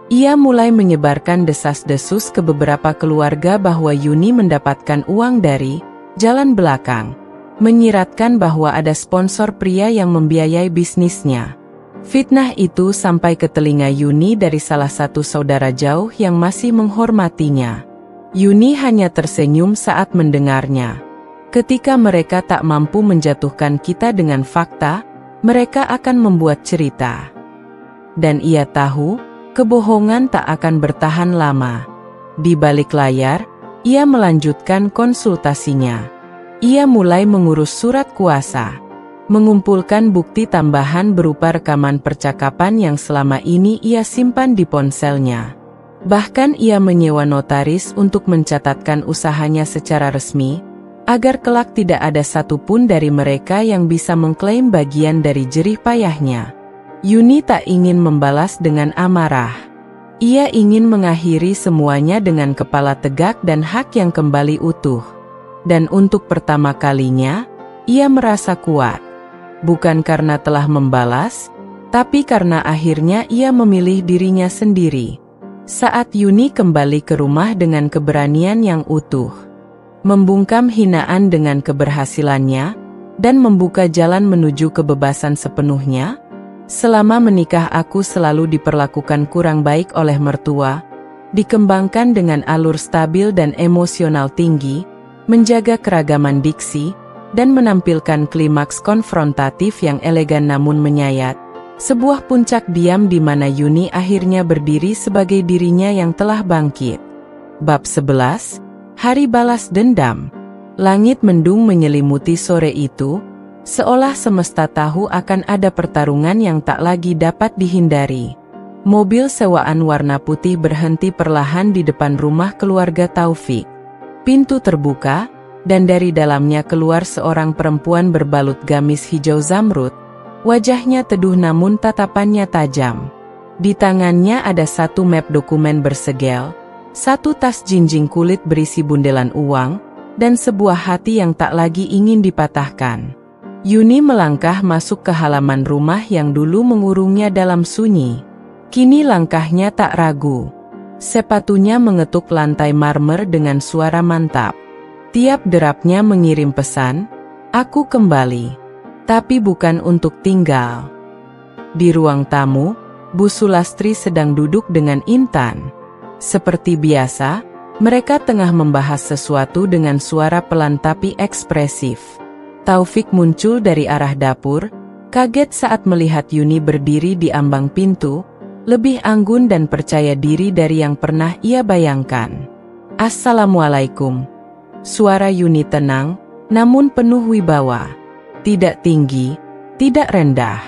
Ia mulai menyebarkan desas-desus ke beberapa keluarga bahwa Yuni mendapatkan uang dari jalan belakang, menyiratkan bahwa ada sponsor pria yang membiayai bisnisnya. Fitnah itu sampai ke telinga Yuni dari salah satu saudara jauh yang masih menghormatinya. Yuni hanya tersenyum saat mendengarnya. Ketika mereka tak mampu menjatuhkan kita dengan fakta, mereka akan membuat cerita. Dan ia tahu, kebohongan tak akan bertahan lama. Di balik layar, ia melanjutkan konsultasinya. Ia mulai mengurus surat kuasa, mengumpulkan bukti tambahan berupa rekaman percakapan yang selama ini ia simpan di ponselnya. Bahkan ia menyewa notaris untuk mencatatkan usahanya secara resmi, agar kelak tidak ada satupun dari mereka yang bisa mengklaim bagian dari jerih payahnya. Yuni tak ingin membalas dengan amarah. Ia ingin mengakhiri semuanya dengan kepala tegak dan hak yang kembali utuh. Dan untuk pertama kalinya, ia merasa kuat. Bukan karena telah membalas, tapi karena akhirnya ia memilih dirinya sendiri. Saat Yuni kembali ke rumah dengan keberanian yang utuh, membungkam hinaan dengan keberhasilannya, dan membuka jalan menuju kebebasan sepenuhnya. Selama menikah aku selalu diperlakukan kurang baik oleh mertua, dikembangkan dengan alur stabil dan emosional tinggi, menjaga keragaman diksi, dan menampilkan klimaks konfrontatif yang elegan namun menyayat. Sebuah puncak diam di mana Yuni akhirnya berdiri sebagai dirinya yang telah bangkit. Bab 11, Hari Balas Dendam. Langit mendung menyelimuti sore itu, seolah semesta tahu akan ada pertarungan yang tak lagi dapat dihindari. Mobil sewaan warna putih berhenti perlahan di depan rumah keluarga Taufik. Pintu terbuka, dan dari dalamnya keluar seorang perempuan berbalut gamis hijau zamrud. Wajahnya teduh namun tatapannya tajam. Di tangannya ada satu map dokumen bersegel, satu tas jinjing kulit berisi bundelan uang, dan sebuah hati yang tak lagi ingin dipatahkan. Yuni melangkah masuk ke halaman rumah yang dulu mengurungnya dalam sunyi. Kini langkahnya tak ragu. Sepatunya mengetuk lantai marmer dengan suara mantap. Tiap derapnya mengirim pesan, "Aku kembali." Tapi bukan untuk tinggal. Di ruang tamu, Bu Sulastri sedang duduk dengan Intan. Seperti biasa, mereka tengah membahas sesuatu dengan suara pelan tapi ekspresif. Taufik muncul dari arah dapur, kaget saat melihat Yuni berdiri di ambang pintu, lebih anggun dan percaya diri dari yang pernah ia bayangkan. "Assalamualaikum." Suara Yuni tenang, namun penuh wibawa. Tidak tinggi, tidak rendah,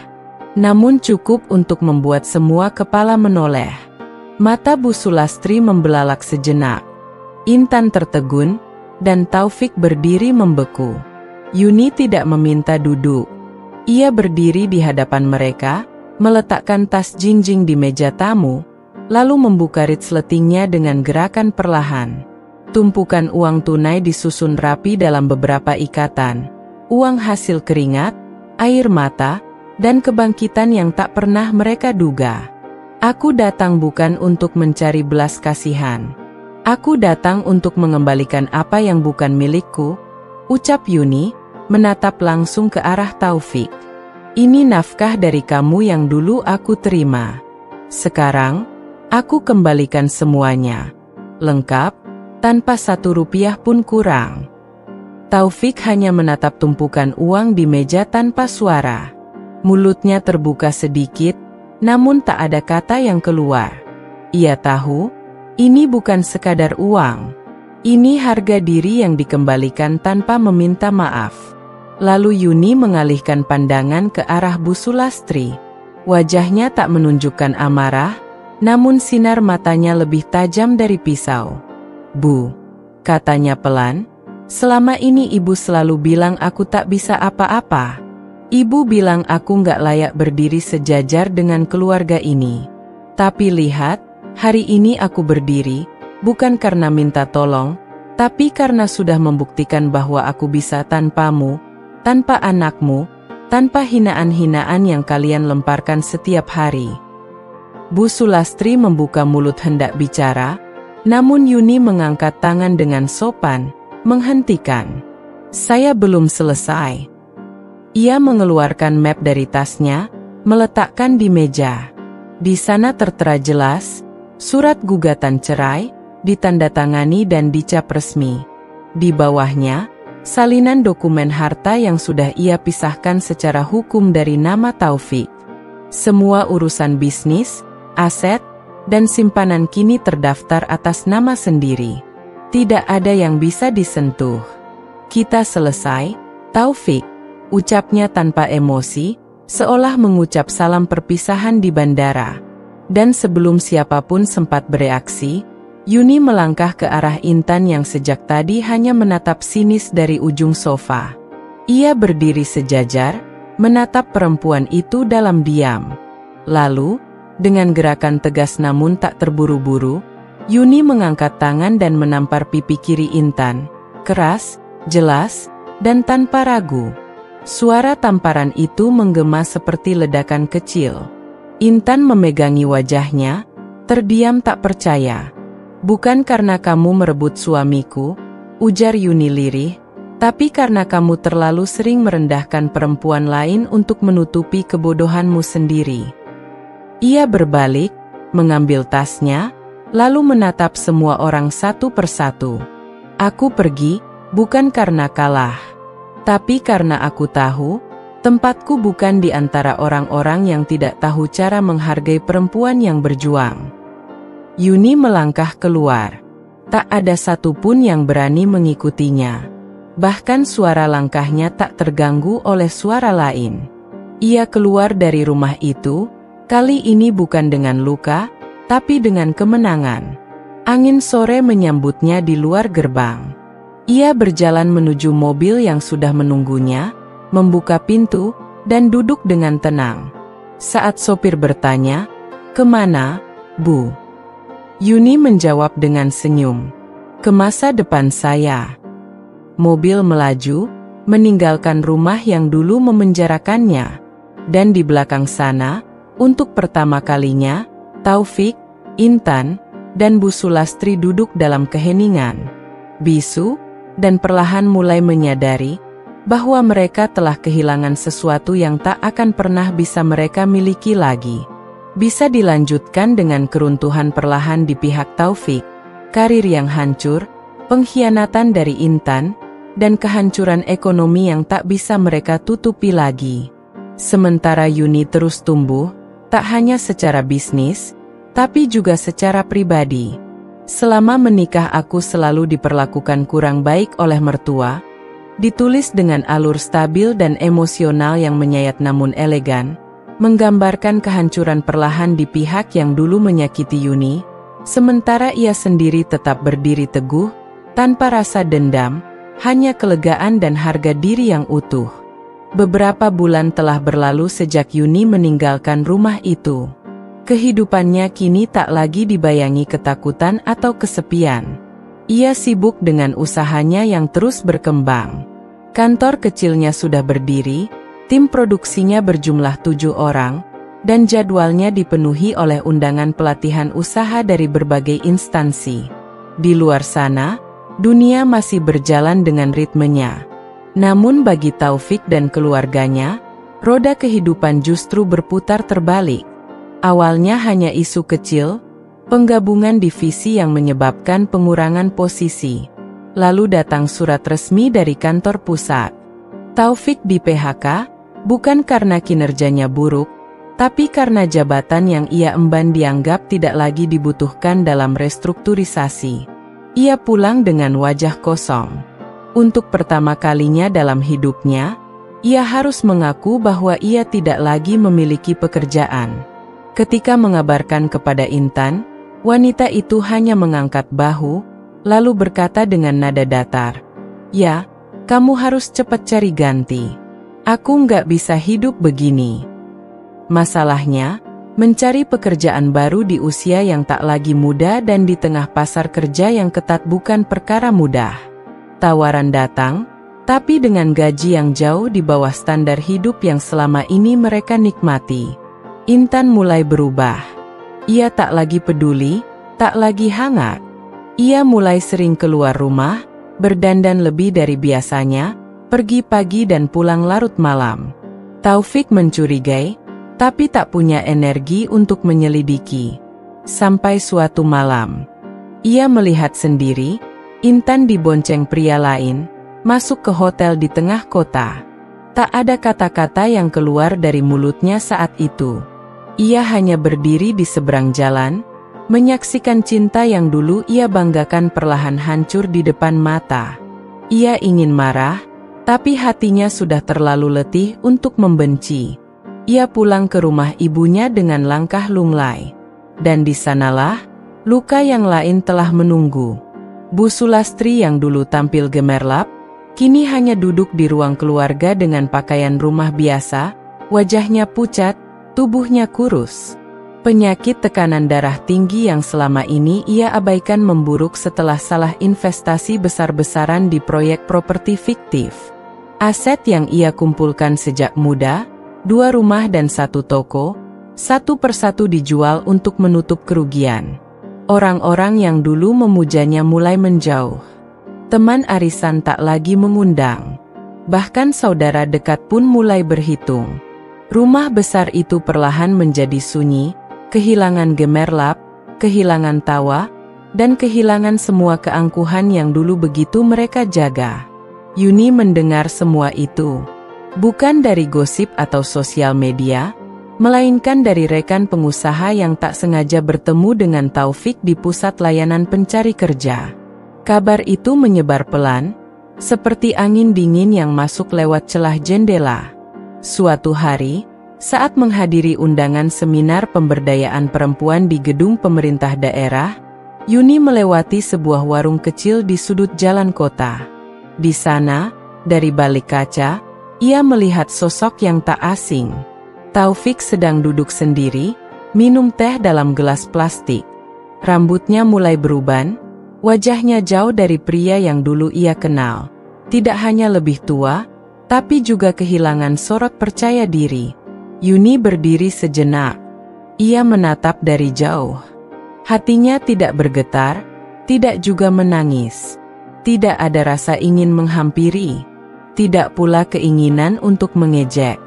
namun cukup untuk membuat semua kepala menoleh. Mata Bu Sulastri membelalak sejenak. Intan tertegun, dan Taufik berdiri membeku. Yuni tidak meminta duduk. Ia berdiri di hadapan mereka, meletakkan tas jinjing di meja tamu, lalu membuka resletingnya dengan gerakan perlahan. Tumpukan uang tunai disusun rapi dalam beberapa ikatan. Uang hasil keringat, air mata, dan kebangkitan yang tak pernah mereka duga. "Aku datang bukan untuk mencari belas kasihan. Aku datang untuk mengembalikan apa yang bukan milikku," ucap Yuni, menatap langsung ke arah Taufik. "Ini nafkah dari kamu yang dulu aku terima. Sekarang, aku kembalikan semuanya. Lengkap, tanpa satu rupiah pun kurang." Taufik hanya menatap tumpukan uang di meja tanpa suara. Mulutnya terbuka sedikit, namun tak ada kata yang keluar. Ia tahu, ini bukan sekadar uang. Ini harga diri yang dikembalikan tanpa meminta maaf. Lalu Yuni mengalihkan pandangan ke arah Bu Sulastri. Wajahnya tak menunjukkan amarah, namun sinar matanya lebih tajam dari pisau. "Bu," katanya pelan, "selama ini ibu selalu bilang aku tak bisa apa-apa. Ibu bilang aku nggak layak berdiri sejajar dengan keluarga ini. Tapi lihat, hari ini aku berdiri, bukan karena minta tolong, tapi karena sudah membuktikan bahwa aku bisa tanpamu, tanpa anakmu, tanpa hinaan-hinaan yang kalian lemparkan setiap hari." Bu Sulastri membuka mulut hendak bicara, namun Yuni mengangkat tangan dengan sopan, menghentikan. "Saya belum selesai." Ia mengeluarkan map dari tasnya, meletakkan di meja. Di sana tertera jelas, surat gugatan cerai, ditandatangani dan dicap resmi. Di bawahnya, salinan dokumen harta yang sudah ia pisahkan secara hukum dari nama Taufik. Semua urusan bisnis, aset, dan simpanan kini terdaftar atas nama sendiri. Tidak ada yang bisa disentuh. "Kita selesai, Taufik," ucapnya tanpa emosi, seolah mengucap salam perpisahan di bandara. Dan sebelum siapapun sempat bereaksi, Yuni melangkah ke arah Intan yang sejak tadi hanya menatap sinis dari ujung sofa. Ia berdiri sejajar, menatap perempuan itu dalam diam. Lalu, Dengan gerakan tegas namun tak terburu-buru, Yuni mengangkat tangan dan menampar pipi kiri Intan. Keras, jelas, dan tanpa ragu. Suara tamparan itu menggema seperti ledakan kecil. Intan memegangi wajahnya, terdiam tak percaya. "Bukan karena kamu merebut suamiku," ujar Yuni lirih, "tapi karena kamu terlalu sering merendahkan perempuan lain untuk menutupi kebodohanmu sendiri." Ia berbalik, mengambil tasnya, lalu menatap semua orang satu persatu. "Aku pergi, bukan karena kalah. Tapi karena aku tahu, tempatku bukan di antara orang-orang yang tidak tahu cara menghargai perempuan yang berjuang." Yuni melangkah keluar. Tak ada satupun yang berani mengikutinya. Bahkan suara langkahnya tak terganggu oleh suara lain. Ia keluar dari rumah itu, kali ini bukan dengan luka, tapi dengan kemenangan. Angin sore menyambutnya di luar gerbang. Ia berjalan menuju mobil yang sudah menunggunya, membuka pintu, dan duduk dengan tenang. Saat sopir bertanya, "Kemana, Bu?" Yuni menjawab dengan senyum, "Ke masa depan saya." Mobil melaju, meninggalkan rumah yang dulu memenjarakannya. Dan di belakang sana, untuk pertama kalinya, Taufik, Intan, dan Bu Sulastri duduk dalam keheningan, bisu, dan perlahan mulai menyadari bahwa mereka telah kehilangan sesuatu yang tak akan pernah bisa mereka miliki lagi. Bisa dilanjutkan dengan keruntuhan perlahan di pihak Taufik, karir yang hancur, pengkhianatan dari Intan, dan kehancuran ekonomi yang tak bisa mereka tutupi lagi. Sementara Yuni terus tumbuh, tak hanya secara bisnis, tapi juga secara pribadi. "Selama menikah aku selalu diperlakukan kurang baik oleh mertua," ditulis dengan alur stabil dan emosional yang menyayat namun elegan, menggambarkan kehancuran perlahan di pihak yang dulu menyakiti Yuni, sementara ia sendiri tetap berdiri teguh, tanpa rasa dendam, hanya kelegaan dan harga diri yang utuh. Beberapa bulan telah berlalu sejak Yuni meninggalkan rumah itu. Kehidupannya kini tak lagi dibayangi ketakutan atau kesepian. Ia sibuk dengan usahanya yang terus berkembang. Kantor kecilnya sudah berdiri, tim produksinya berjumlah 7 orang, dan jadwalnya dipenuhi oleh undangan pelatihan usaha dari berbagai instansi. Di luar sana, dunia masih berjalan dengan ritmenya. Namun bagi Taufik dan keluarganya, roda kehidupan justru berputar terbalik. Awalnya hanya isu kecil, penggabungan divisi yang menyebabkan pengurangan posisi. Lalu datang surat resmi dari kantor pusat. Taufik di PHK, bukan karena kinerjanya buruk, tapi karena jabatan yang ia emban dianggap tidak lagi dibutuhkan dalam restrukturisasi. Ia pulang dengan wajah kosong. Untuk pertama kalinya dalam hidupnya, ia harus mengaku bahwa ia tidak lagi memiliki pekerjaan. Ketika mengabarkan kepada Intan, wanita itu hanya mengangkat bahu, lalu berkata dengan nada datar, "Ya, kamu harus cepat cari ganti. Aku nggak bisa hidup begini." Masalahnya, mencari pekerjaan baru di usia yang tak lagi muda dan di tengah pasar kerja yang ketat bukan perkara mudah. Tawaran datang, tapi dengan gaji yang jauh di bawah standar hidup yang selama ini mereka nikmati. Intan mulai berubah. Ia tak lagi peduli, tak lagi hangat. Ia mulai sering keluar rumah, berdandan lebih dari biasanya, pergi pagi dan pulang larut malam. Taufik mencurigai, tapi tak punya energi untuk menyelidiki. Sampai suatu malam, ia melihat sendiri, Intan dibonceng pria lain, masuk ke hotel di tengah kota. Tak ada kata-kata yang keluar dari mulutnya saat itu. Ia hanya berdiri di seberang jalan, menyaksikan cinta yang dulu ia banggakan perlahan hancur di depan mata. Ia ingin marah, tapi hatinya sudah terlalu letih untuk membenci. Ia pulang ke rumah ibunya dengan langkah lunglai. Dan di sanalah, luka yang lain telah menunggu. Bu Sulastri yang dulu tampil gemerlap, kini hanya duduk di ruang keluarga dengan pakaian rumah biasa, wajahnya pucat, tubuhnya kurus. Penyakit tekanan darah tinggi yang selama ini ia abaikan memburuk setelah salah investasi besar-besaran di proyek properti fiktif. Aset yang ia kumpulkan sejak muda, 2 rumah dan 1 toko, satu persatu dijual untuk menutup kerugian. Orang-orang yang dulu memujanya mulai menjauh. Teman arisan tak lagi mengundang. Bahkan saudara dekat pun mulai berhitung. Rumah besar itu perlahan menjadi sunyi, kehilangan gemerlap, kehilangan tawa, dan kehilangan semua keangkuhan yang dulu begitu mereka jaga. Yuni mendengar semua itu. Bukan dari gosip atau sosial media, melainkan dari rekan pengusaha yang tak sengaja bertemu dengan Taufik di pusat layanan pencari kerja. Kabar itu menyebar pelan, seperti angin dingin yang masuk lewat celah jendela. Suatu hari, saat menghadiri undangan seminar pemberdayaan perempuan di gedung pemerintah daerah, Yuni melewati sebuah warung kecil di sudut jalan kota. Di sana, dari balik kaca, ia melihat sosok yang tak asing. Taufik sedang duduk sendiri, minum teh dalam gelas plastik. Rambutnya mulai beruban, wajahnya jauh dari pria yang dulu ia kenal. Tidak hanya lebih tua, tapi juga kehilangan sorot percaya diri. Yuni berdiri sejenak. Ia menatap dari jauh. Hatinya tidak bergetar, tidak juga menangis. Tidak ada rasa ingin menghampiri, tidak pula keinginan untuk mengejek.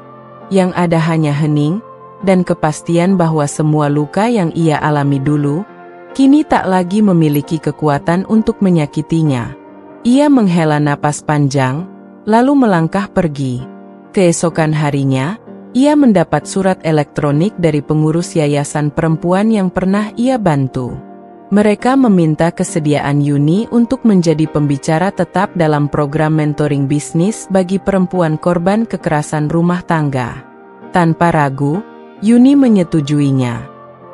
Yang ada hanya hening, dan kepastian bahwa semua luka yang ia alami dulu, kini tak lagi memiliki kekuatan untuk menyakitinya. Ia menghela napas panjang, lalu melangkah pergi. Keesokan harinya, ia mendapat surat elektronik dari pengurus yayasan perempuan yang pernah ia bantu. Mereka meminta kesediaan Yuni untuk menjadi pembicara tetap dalam program mentoring bisnis bagi perempuan korban kekerasan rumah tangga. Tanpa ragu, Yuni menyetujuinya.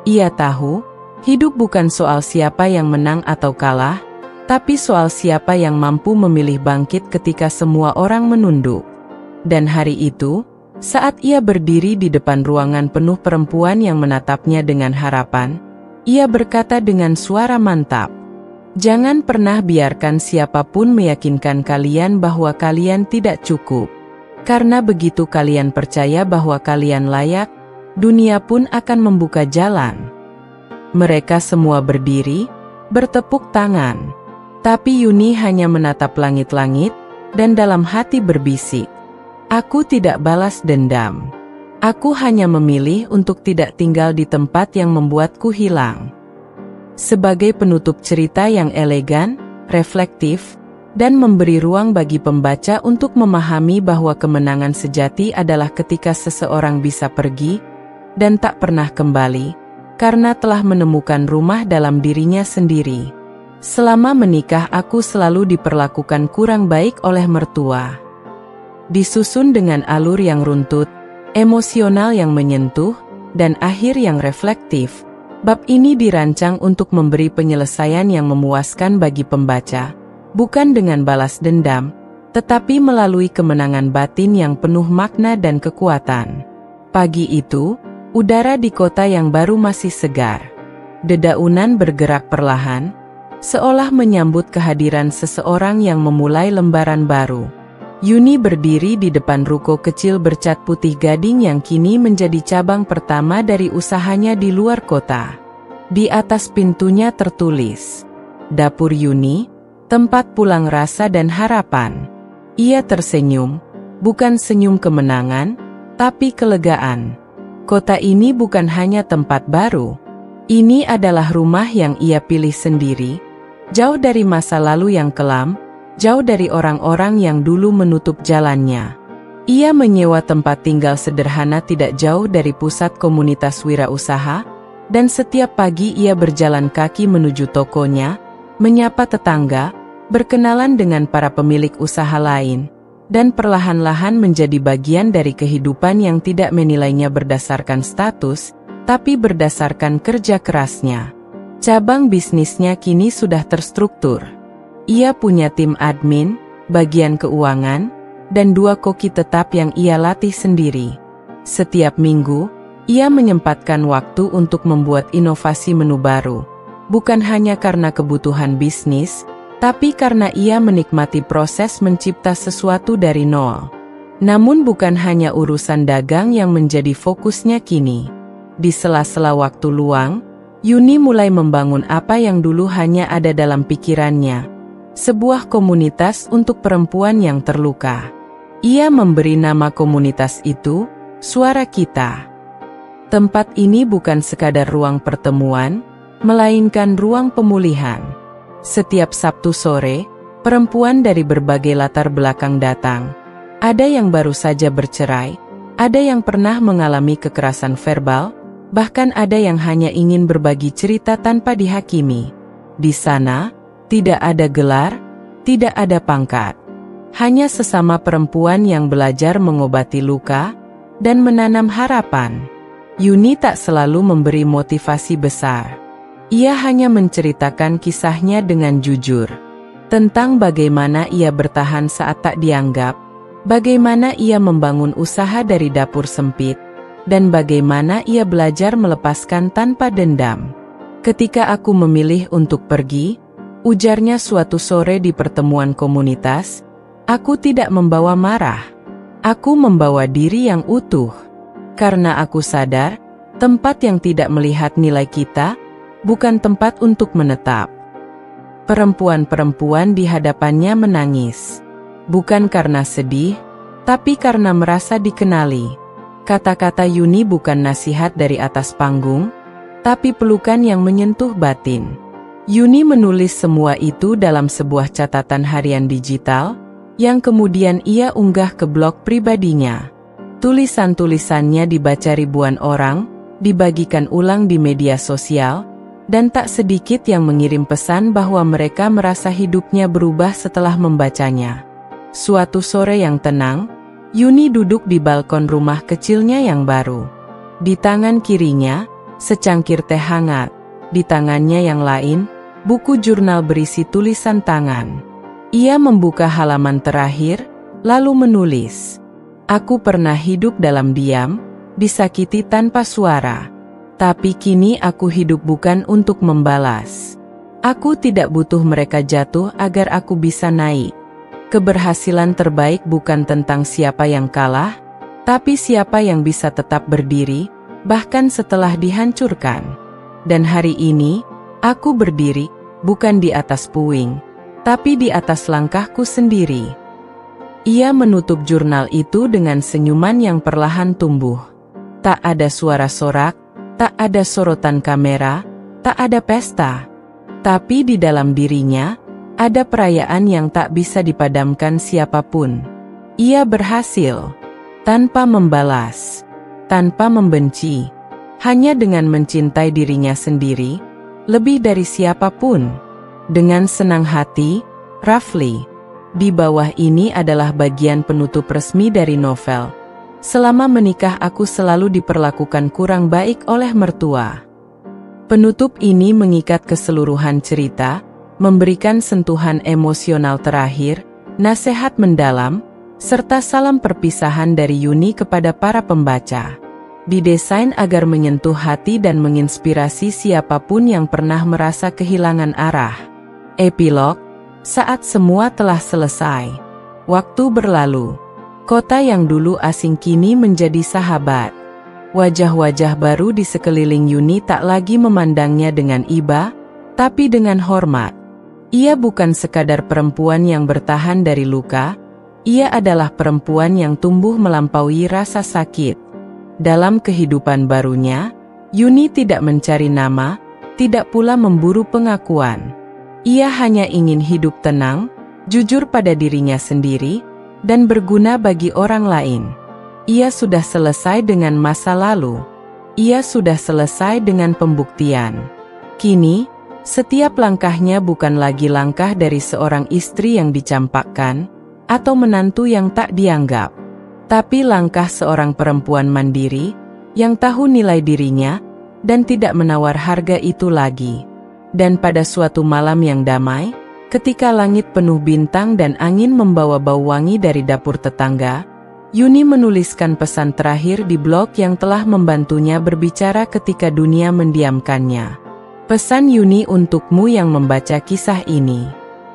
Ia tahu, hidup bukan soal siapa yang menang atau kalah, tapi soal siapa yang mampu memilih bangkit ketika semua orang menunduk. Dan hari itu, saat ia berdiri di depan ruangan penuh perempuan yang menatapnya dengan harapan, ia berkata dengan suara mantap, "Jangan pernah biarkan siapapun meyakinkan kalian bahwa kalian tidak cukup. Karena begitu kalian percaya bahwa kalian layak, dunia pun akan membuka jalan." Mereka semua berdiri, bertepuk tangan. Tapi Yuni hanya menatap langit-langit, dan dalam hati berbisik, "Aku tidak balas dendam. Aku hanya memilih untuk tidak tinggal di tempat yang membuatku hilang." Sebagai penutup cerita yang elegan, reflektif, dan memberi ruang bagi pembaca untuk memahami bahwa kemenangan sejati adalah ketika seseorang bisa pergi, dan tak pernah kembali, karena telah menemukan rumah dalam dirinya sendiri. Selama menikah aku selalu diperlakukan kurang baik oleh mertua. Disusun dengan alur yang runtut, emosional yang menyentuh, dan akhir yang reflektif, bab ini dirancang untuk memberi penyelesaian yang memuaskan bagi pembaca, bukan dengan balas dendam, tetapi melalui kemenangan batin yang penuh makna dan kekuatan. Pagi itu, udara di kota yang baru masih segar. Dedaunan bergerak perlahan, seolah menyambut kehadiran seseorang yang memulai lembaran baru. Yuni berdiri di depan ruko kecil bercat putih gading yang kini menjadi cabang pertama dari usahanya di luar kota. Di atas pintunya tertulis, "Dapur Yuni, tempat pulang rasa dan harapan." Ia tersenyum, bukan senyum kemenangan, tapi kelegaan. Kota ini bukan hanya tempat baru. Ini adalah rumah yang ia pilih sendiri, jauh dari masa lalu yang kelam, jauh dari orang-orang yang dulu menutup jalannya. Ia menyewa tempat tinggal sederhana tidak jauh dari pusat komunitas wirausaha, dan setiap pagi ia berjalan kaki menuju tokonya, menyapa tetangga, berkenalan dengan para pemilik usaha lain, dan perlahan-lahan menjadi bagian dari kehidupan yang tidak menilainya berdasarkan status, tapi berdasarkan kerja kerasnya. Cabang bisnisnya kini sudah terstruktur. Ia punya tim admin, bagian keuangan, dan 2 koki tetap yang ia latih sendiri. Setiap minggu, Ia menyempatkan waktu untuk membuat inovasi menu baru, bukan hanya karena kebutuhan bisnis, tapi karena ia menikmati proses mencipta sesuatu dari nol. Namun bukan hanya urusan dagang yang menjadi fokusnya kini. Di sela-sela waktu luang, Yuni mulai membangun apa yang dulu hanya ada dalam pikirannya. Sebuah komunitas untuk perempuan yang terluka. Ia memberi nama komunitas itu, Suara Kita. Tempat ini bukan sekadar ruang pertemuan, melainkan ruang pemulihan. Setiap Sabtu sore, perempuan dari berbagai latar belakang datang. Ada yang baru saja bercerai, ada yang pernah mengalami kekerasan verbal, bahkan ada yang hanya ingin berbagi cerita tanpa dihakimi. Di sana, tidak ada gelar, tidak ada pangkat. Hanya sesama perempuan yang belajar mengobati luka dan menanam harapan. Yuni tak selalu memberi motivasi besar. Ia hanya menceritakan kisahnya dengan jujur. Tentang bagaimana ia bertahan saat tak dianggap, bagaimana ia membangun usaha dari dapur sempit, dan bagaimana ia belajar melepaskan tanpa dendam. Ketika aku memilih untuk pergi, ujarnya suatu sore di pertemuan komunitas, aku tidak membawa marah. Aku membawa diri yang utuh. Karena aku sadar, tempat yang tidak melihat nilai kita, bukan tempat untuk menetap. Perempuan-perempuan di hadapannya menangis. Bukan karena sedih, tapi karena merasa dikenali. Kata-kata Yuni bukan nasihat dari atas panggung, tapi pelukan yang menyentuh batin. Yuni menulis semua itu dalam sebuah catatan harian digital, yang kemudian ia unggah ke blog pribadinya. Tulisan-tulisannya dibaca ribuan orang, dibagikan ulang di media sosial, dan tak sedikit yang mengirim pesan bahwa mereka merasa hidupnya berubah setelah membacanya. Suatu sore yang tenang, Yuni duduk di balkon rumah kecilnya yang baru. Di tangan kirinya, secangkir teh hangat. Di tangannya yang lain, buku jurnal berisi tulisan tangan. Ia membuka halaman terakhir, lalu menulis, "Aku pernah hidup dalam diam, disakiti tanpa suara. Tapi kini aku hidup bukan untuk membalas. Aku tidak butuh mereka jatuh agar aku bisa naik. Keberhasilan terbaik bukan tentang siapa yang kalah, tapi siapa yang bisa tetap berdiri, bahkan setelah dihancurkan. Dan hari ini, aku berdiri, bukan di atas puing, tapi di atas langkahku sendiri." Ia menutup jurnal itu dengan senyuman yang perlahan tumbuh. Tak ada suara sorak, tak ada sorotan kamera, tak ada pesta. Tapi di dalam dirinya, ada perayaan yang tak bisa dipadamkan siapapun. Ia berhasil, tanpa membalas, tanpa membenci, hanya dengan mencintai dirinya sendiri, lebih dari siapapun. Dengan senang hati, Rafli. Di bawah ini adalah bagian penutup resmi dari novel. Selama menikah aku selalu diperlakukan kurang baik oleh mertua. Penutup ini mengikat keseluruhan cerita, memberikan sentuhan emosional terakhir, nasihat mendalam, serta salam perpisahan dari Yuni kepada para pembaca. Didesain agar menyentuh hati dan menginspirasi siapapun yang pernah merasa kehilangan arah. Epilog, saat semua telah selesai. Waktu berlalu. Kota yang dulu asing kini menjadi sahabat. Wajah-wajah baru di sekeliling Yuni tak lagi memandangnya dengan iba, tapi dengan hormat. Ia bukan sekadar perempuan yang bertahan dari luka, ia adalah perempuan yang tumbuh melampaui rasa sakit. Dalam kehidupan barunya, Yuni tidak mencari nama, tidak pula memburu pengakuan. Ia hanya ingin hidup tenang, jujur pada dirinya sendiri, dan berguna bagi orang lain. Ia sudah selesai dengan masa lalu. Ia sudah selesai dengan pembuktian. Kini, setiap langkahnya bukan lagi langkah dari seorang istri yang dicampakkan, atau menantu yang tak dianggap, tapi langkah seorang perempuan mandiri, yang tahu nilai dirinya, dan tidak menawar harga itu lagi. Dan pada suatu malam yang damai, ketika langit penuh bintang dan angin membawa bau wangi dari dapur tetangga, Yuni menuliskan pesan terakhir di blog yang telah membantunya berbicara ketika dunia mendiamkannya. Pesan Yuni untukmu yang membaca kisah ini.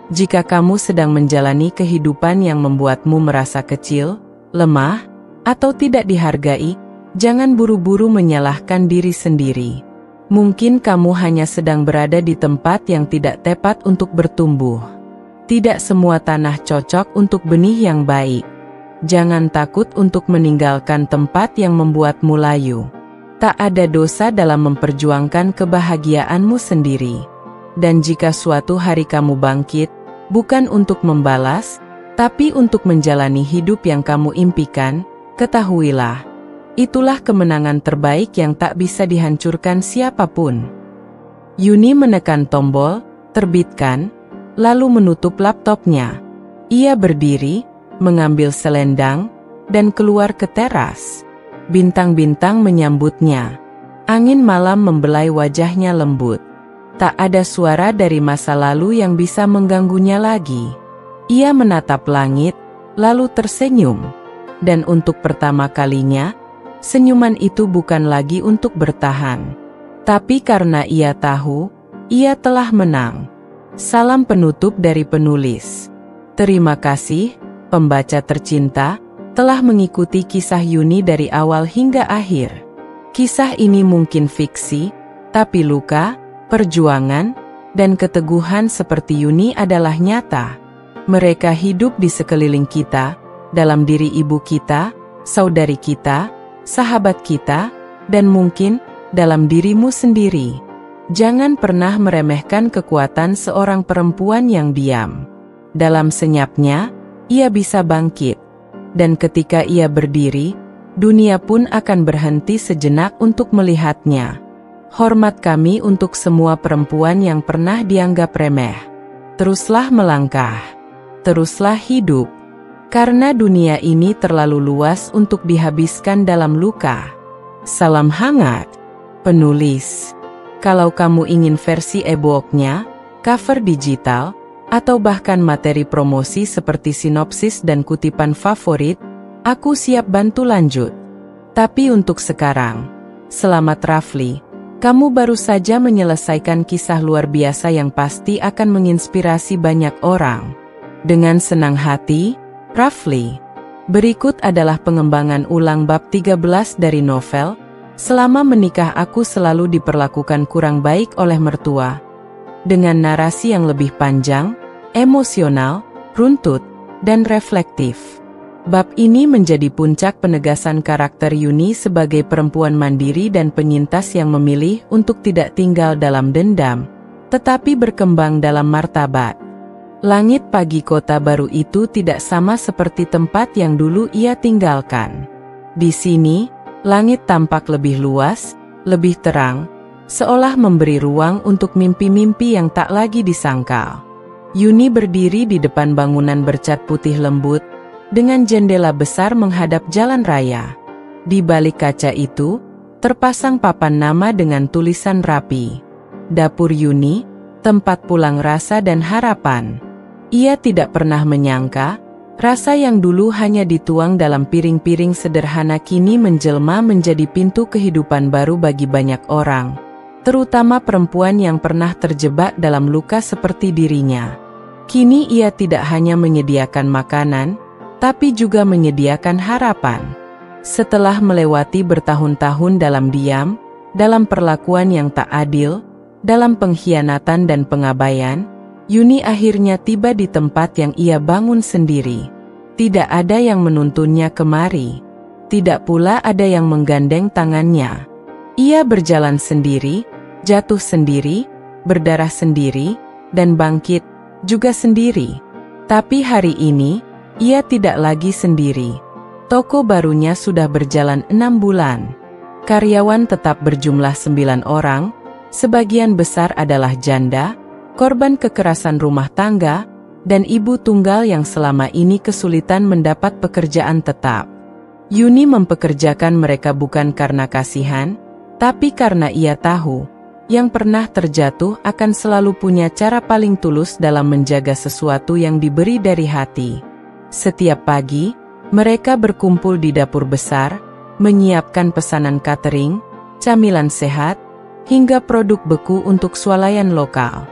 Jika kamu sedang menjalani kehidupan yang membuatmu merasa kecil, lemah, atau tidak dihargai, jangan buru-buru menyalahkan diri sendiri. Mungkin kamu hanya sedang berada di tempat yang tidak tepat untuk bertumbuh. Tidak semua tanah cocok untuk benih yang baik. Jangan takut untuk meninggalkan tempat yang membuatmu layu. Tak ada dosa dalam memperjuangkan kebahagiaanmu sendiri. Dan jika suatu hari kamu bangkit, bukan untuk membalas, tapi untuk menjalani hidup yang kamu impikan, ketahuilah, itulah kemenangan terbaik yang tak bisa dihancurkan siapapun. Yuni menekan tombol, terbitkan, lalu menutup laptopnya. Ia berdiri, mengambil selendang, dan keluar ke teras. Bintang-bintang menyambutnya. Angin malam membelai wajahnya lembut. Tak ada suara dari masa lalu yang bisa mengganggunya lagi. Ia menatap langit, lalu tersenyum. Dan untuk pertama kalinya, senyuman itu bukan lagi untuk bertahan. Tapi karena ia tahu, ia telah menang. Salam penutup dari penulis. Terima kasih, pembaca tercinta, telah mengikuti kisah Yuni dari awal hingga akhir. Kisah ini mungkin fiksi, tapi luka, perjuangan, dan keteguhan seperti Yuni adalah nyata. Mereka hidup di sekeliling kita, dalam diri ibu kita, saudari kita, sahabat kita, dan mungkin dalam dirimu sendiri. Jangan pernah meremehkan kekuatan seorang perempuan yang diam. Dalam senyapnya, ia bisa bangkit. Dan ketika ia berdiri, dunia pun akan berhenti sejenak untuk melihatnya. Hormat kami untuk semua perempuan yang pernah dianggap remeh. Teruslah melangkah. Teruslah hidup. Karena dunia ini terlalu luas untuk dihabiskan dalam luka. Salam hangat. Penulis. Kalau kamu ingin versi e-booknya, cover digital, atau bahkan materi promosi seperti sinopsis dan kutipan favorit, aku siap bantu lanjut. Tapi untuk sekarang, selamat Rafli, kamu baru saja menyelesaikan kisah luar biasa yang pasti akan menginspirasi banyak orang. Dengan senang hati, Rafli. Berikut adalah pengembangan ulang bab 13 dari novel, Selama Menikah Aku Selalu Diperlakukan Kurang Baik Oleh Mertua. Dengan narasi yang lebih panjang, emosional, runtut, dan reflektif. Bab ini menjadi puncak penegasan karakter Yuni sebagai perempuan mandiri dan penyintas yang memilih untuk tidak tinggal dalam dendam, tetapi berkembang dalam martabat. Langit pagi kota baru itu tidak sama seperti tempat yang dulu ia tinggalkan. Di sini, langit tampak lebih luas, lebih terang, seolah memberi ruang untuk mimpi-mimpi yang tak lagi disangkal. Yuni berdiri di depan bangunan bercat putih lembut, dengan jendela besar menghadap jalan raya. Di balik kaca itu, terpasang papan nama dengan tulisan rapi. Dapur Yuni, tempat pulang rasa dan harapan. Ia tidak pernah menyangka, rasa yang dulu hanya dituang dalam piring-piring sederhana kini menjelma menjadi pintu kehidupan baru bagi banyak orang. Terutama perempuan yang pernah terjebak dalam luka seperti dirinya. Kini ia tidak hanya menyediakan makanan, tapi juga menyediakan harapan. Setelah melewati bertahun-tahun dalam diam, dalam perlakuan yang tak adil, dalam pengkhianatan dan pengabaian, Yuni akhirnya tiba di tempat yang ia bangun sendiri. Tidak ada yang menuntunnya kemari. Tidak pula ada yang menggandeng tangannya. Ia berjalan sendiri, jatuh sendiri, berdarah sendiri, dan bangkit juga sendiri. Tapi hari ini, ia tidak lagi sendiri. Toko barunya sudah berjalan 6 bulan. Karyawan tetap berjumlah 9 orang, sebagian besar adalah janda, korban kekerasan rumah tangga, dan ibu tunggal yang selama ini kesulitan mendapat pekerjaan tetap. Yuni mempekerjakan mereka bukan karena kasihan, tapi karena ia tahu, yang pernah terjatuh akan selalu punya cara paling tulus dalam menjaga sesuatu yang diberi dari hati. Setiap pagi, Mereka berkumpul di dapur besar, menyiapkan pesanan catering, camilan sehat, hingga produk beku untuk swalayan lokal.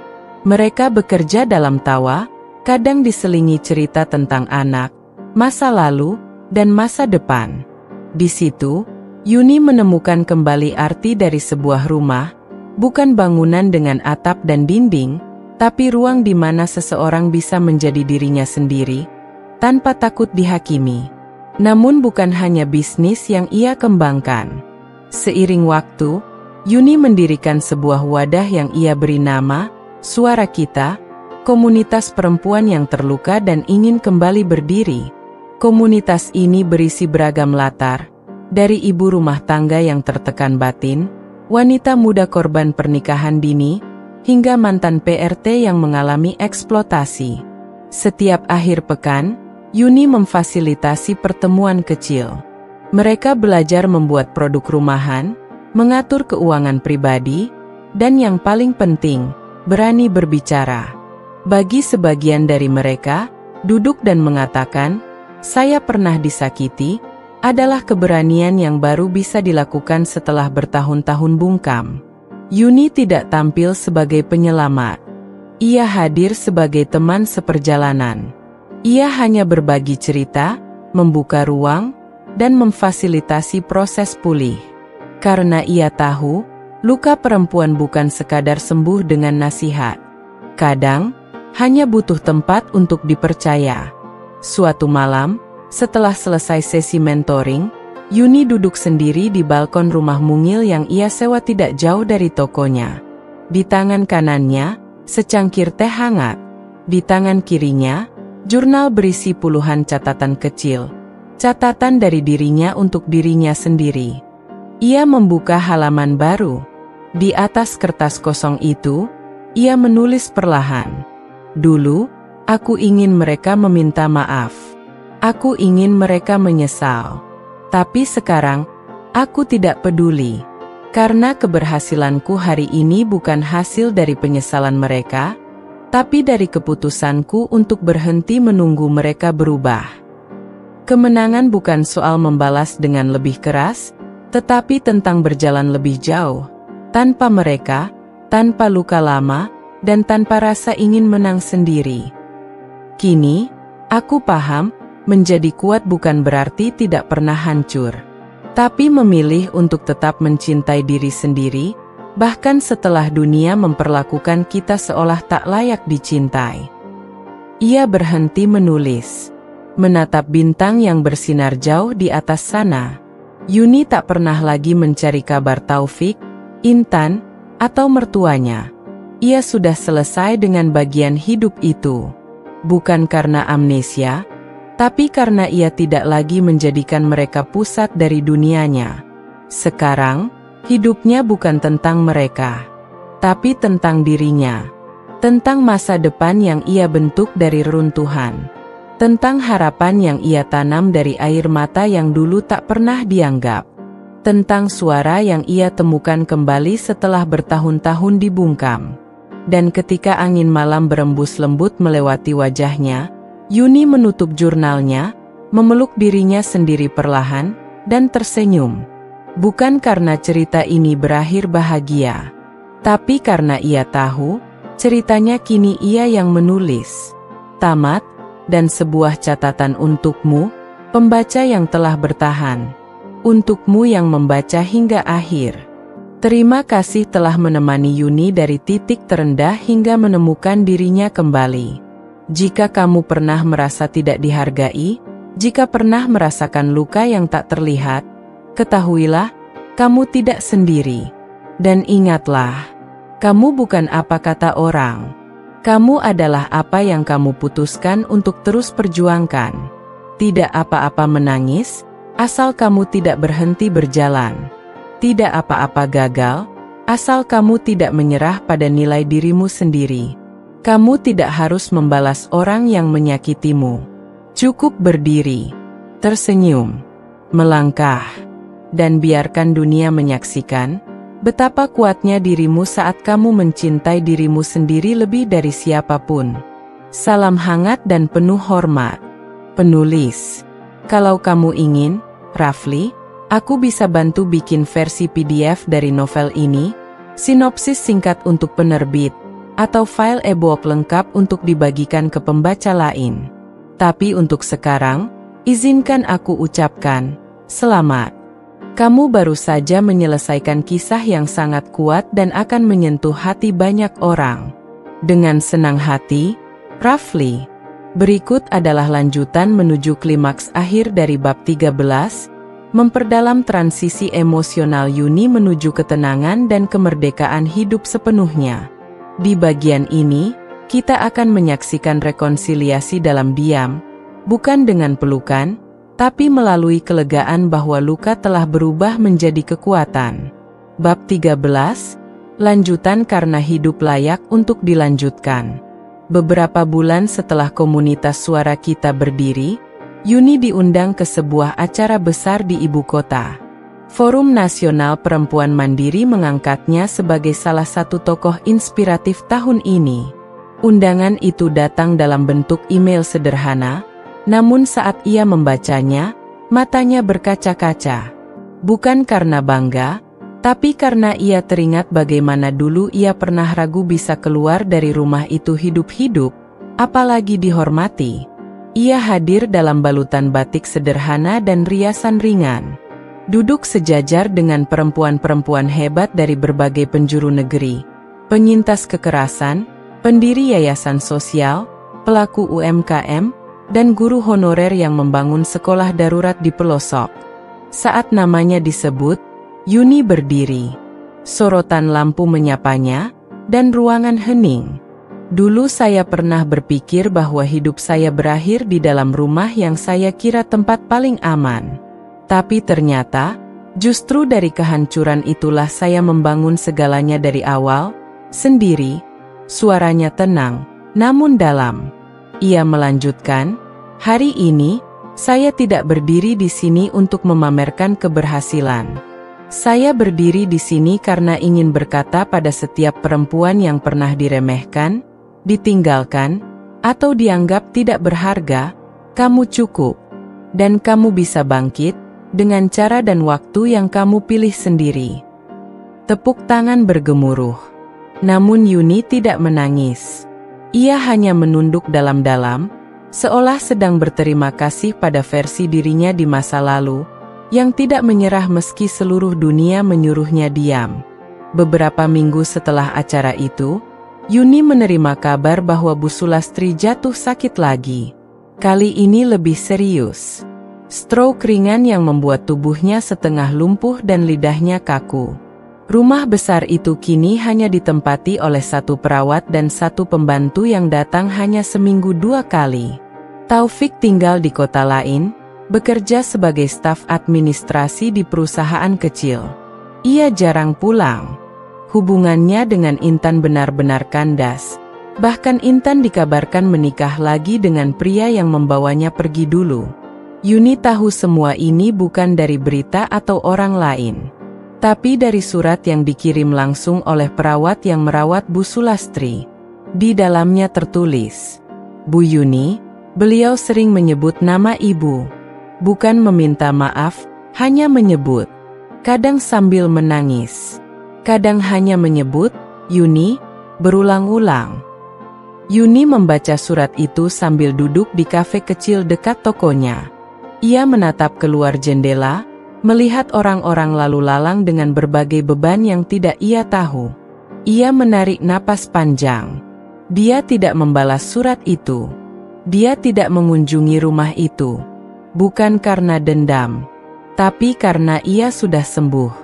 Mereka bekerja dalam tawa, kadang diselingi cerita tentang anak, masa lalu, dan masa depan. Di situ, Yuni menemukan kembali arti dari sebuah rumah, bukan bangunan dengan atap dan dinding, tapi ruang di mana seseorang bisa menjadi dirinya sendiri, tanpa takut dihakimi. Namun bukan hanya bisnis yang ia kembangkan. Seiring waktu, Yuni mendirikan sebuah wadah yang ia beri nama, Suara Kita, komunitas perempuan yang terluka dan ingin kembali berdiri. Komunitas ini berisi beragam latar, dari ibu rumah tangga yang tertekan batin, wanita muda korban pernikahan dini, hingga mantan PRT yang mengalami eksploitasi. Setiap akhir pekan, Yuni memfasilitasi pertemuan kecil. Mereka belajar membuat produk rumahan, mengatur keuangan pribadi, dan yang paling penting, berani berbicara. Bagi sebagian dari mereka, duduk dan mengatakan, "Saya pernah disakiti," adalah keberanian yang baru bisa dilakukan setelah bertahun-tahun bungkam. Yuni tidak tampil sebagai penyelamat. Ia hadir sebagai teman seperjalanan. Ia hanya berbagi cerita, membuka ruang, dan memfasilitasi proses pulih. Karena ia tahu, luka perempuan bukan sekadar sembuh dengan nasihat. Kadang, hanya butuh tempat untuk dipercaya. Suatu malam, setelah selesai sesi mentoring, Yuni duduk sendiri di balkon rumah mungil yang ia sewa tidak jauh dari tokonya. Di tangan kanannya, secangkir teh hangat. Di tangan kirinya, jurnal berisi puluhan catatan kecil. Catatan dari dirinya untuk dirinya sendiri. Ia membuka halaman baru. Di atas kertas kosong itu, ia menulis perlahan. "Dulu, aku ingin mereka meminta maaf. Aku ingin mereka menyesal. Tapi sekarang, aku tidak peduli. Karena keberhasilanku hari ini bukan hasil dari penyesalan mereka, tapi dari keputusanku untuk berhenti menunggu mereka berubah." Kemenangan bukan soal membalas dengan lebih keras, tetapi tentang berjalan lebih jauh. Tanpa mereka, tanpa luka lama, dan tanpa rasa ingin menang sendiri. Kini, aku paham, menjadi kuat bukan berarti tidak pernah hancur. Tapi memilih untuk tetap mencintai diri sendiri, bahkan setelah dunia memperlakukan kita seolah tak layak dicintai. Ia berhenti menulis. Menatap bintang yang bersinar jauh di atas sana. Yuni tak pernah lagi mencari kabar Taufik, Intan, atau mertuanya. Ia sudah selesai dengan bagian hidup itu. Bukan karena amnesia, tapi karena ia tidak lagi menjadikan mereka pusat dari dunianya. Sekarang, hidupnya bukan tentang mereka, tapi tentang dirinya. Tentang masa depan yang ia bentuk dari reruntuhan. Tentang harapan yang ia tanam dari air mata yang dulu tak pernah dianggap. Tentang suara yang ia temukan kembali setelah bertahun-tahun dibungkam. Dan ketika angin malam berembus lembut melewati wajahnya, Yuni menutup jurnalnya, memeluk dirinya sendiri perlahan, dan tersenyum. Bukan karena cerita ini berakhir bahagia, tapi karena ia tahu, ceritanya kini ia yang menulis. Tamat, dan sebuah catatan untukmu, pembaca yang telah bertahan. Untukmu yang membaca hingga akhir. Terima kasih telah menemani Yuni dari titik terendah hingga menemukan dirinya kembali. Jika kamu pernah merasa tidak dihargai, jika pernah merasakan luka yang tak terlihat, ketahuilah, kamu tidak sendiri. Dan ingatlah, kamu bukan apa kata orang. Kamu adalah apa yang kamu putuskan untuk terus perjuangkan. Tidak apa-apa menangis, asal kamu tidak berhenti berjalan. Tidak apa-apa gagal, asal kamu tidak menyerah pada nilai dirimu sendiri. Kamu tidak harus membalas orang yang menyakitimu. Cukup berdiri, tersenyum, melangkah, dan biarkan dunia menyaksikan betapa kuatnya dirimu saat kamu mencintai dirimu sendiri lebih dari siapapun. Salam hangat dan penuh hormat. Penulis Kalau kamu ingin, Rafli, aku bisa bantu bikin versi PDF dari novel ini, sinopsis singkat untuk penerbit, atau file e-book lengkap untuk dibagikan ke pembaca lain. Tapi untuk sekarang, izinkan aku ucapkan, selamat. Kamu baru saja menyelesaikan kisah yang sangat kuat dan akan menyentuh hati banyak orang. Dengan senang hati, Rafli. Berikut adalah lanjutan menuju klimaks akhir dari bab 13, memperdalam transisi emosional Yuni menuju ketenangan dan kemerdekaan hidup sepenuhnya. Di bagian ini, kita akan menyaksikan rekonsiliasi dalam diam, bukan dengan pelukan, tapi melalui kelegaan bahwa luka telah berubah menjadi kekuatan. Bab 13, lanjutan karena hidup layak untuk dilanjutkan. Beberapa bulan setelah komunitas Suara Kita berdiri, Yuni diundang ke sebuah acara besar di ibu kota. Forum Nasional Perempuan Mandiri mengangkatnya sebagai salah satu tokoh inspiratif tahun ini. Undangan itu datang dalam bentuk email sederhana, namun saat ia membacanya, matanya berkaca-kaca. Bukan karena bangga, tapi karena ia teringat bagaimana dulu ia pernah ragu bisa keluar dari rumah itu hidup-hidup, apalagi dihormati. Ia hadir dalam balutan batik sederhana dan riasan ringan. Duduk sejajar dengan perempuan-perempuan hebat dari berbagai penjuru negeri, penyintas kekerasan, pendiri yayasan sosial, pelaku UMKM, dan guru honorer yang membangun sekolah darurat di pelosok. Saat namanya disebut, Yuni berdiri. Sorotan lampu menyapanya, dan ruangan hening. Dulu saya pernah berpikir bahwa hidup saya berakhir di dalam rumah yang saya kira tempat paling aman. Tapi ternyata, justru dari kehancuran itulah saya membangun segalanya dari awal, sendiri. Suaranya tenang, namun dalam. Ia melanjutkan, hari ini, saya tidak berdiri di sini untuk memamerkan keberhasilan. Saya berdiri di sini karena ingin berkata pada setiap perempuan yang pernah diremehkan, ditinggalkan, atau dianggap tidak berharga, kamu cukup. Dan kamu bisa bangkit, dengan cara dan waktu yang kamu pilih sendiri. Tepuk tangan bergemuruh. Namun Yuni tidak menangis. Ia hanya menunduk dalam-dalam, seolah sedang berterima kasih pada versi dirinya di masa lalu, yang tidak menyerah meski seluruh dunia menyuruhnya diam. Beberapa minggu setelah acara itu, Yuni menerima kabar bahwa Bu Sulastri jatuh sakit lagi. Kali ini lebih serius. Stroke ringan yang membuat tubuhnya setengah lumpuh dan lidahnya kaku. Rumah besar itu kini hanya ditempati oleh satu perawat dan satu pembantu yang datang hanya seminggu 2 kali. Taufik tinggal di kota lain, bekerja sebagai staf administrasi di perusahaan kecil. Ia jarang pulang. Hubungannya dengan Intan benar-benar kandas. Bahkan Intan dikabarkan menikah lagi dengan pria yang membawanya pergi dulu. Yuni tahu semua ini bukan dari berita atau orang lain, tapi dari surat yang dikirim langsung oleh perawat yang merawat Bu Sulastri. Di dalamnya tertulis, Bu Yuni, beliau sering menyebut nama ibu. Bukan meminta maaf, hanya menyebut. Kadang sambil menangis. Kadang hanya menyebut, Yuni, berulang-ulang. Yuni membaca surat itu sambil duduk di kafe kecil dekat tokonya. Ia menatap keluar jendela, melihat orang-orang lalu lalang dengan berbagai beban yang tidak ia tahu. Ia menarik napas panjang. Dia tidak membalas surat itu. Dia tidak mengunjungi rumah itu. Bukan karena dendam, tapi karena ia sudah sembuh.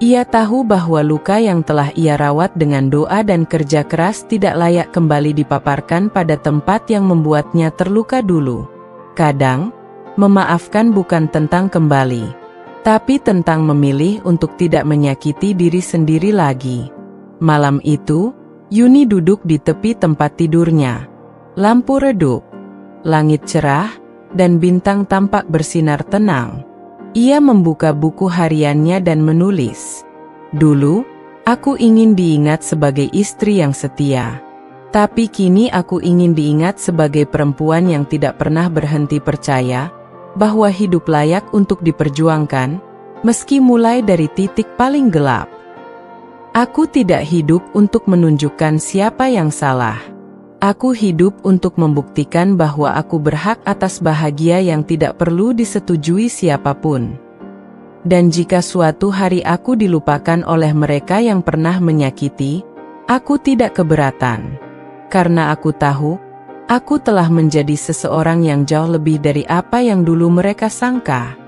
Ia tahu bahwa luka yang telah ia rawat dengan doa dan kerja keras tidak layak kembali dipaparkan pada tempat yang membuatnya terluka dulu. Kadang, memaafkan bukan tentang kembali, tapi tentang memilih untuk tidak menyakiti diri sendiri lagi. Malam itu, Yuni duduk di tepi tempat tidurnya. Lampu redup, langit cerah, dan bintang tampak bersinar tenang. Ia membuka buku hariannya dan menulis, "Dulu, aku ingin diingat sebagai istri yang setia. Tapi kini aku ingin diingat sebagai perempuan yang tidak pernah berhenti percaya, bahwa hidup layak untuk diperjuangkan, meski mulai dari titik paling gelap. Aku tidak hidup untuk menunjukkan siapa yang salah. Aku hidup untuk membuktikan bahwa aku berhak atas bahagia yang tidak perlu disetujui siapapun. Dan jika suatu hari aku dilupakan oleh mereka yang pernah menyakiti, aku tidak keberatan. Karena aku tahu, aku telah menjadi seseorang yang jauh lebih dari apa yang dulu mereka sangka.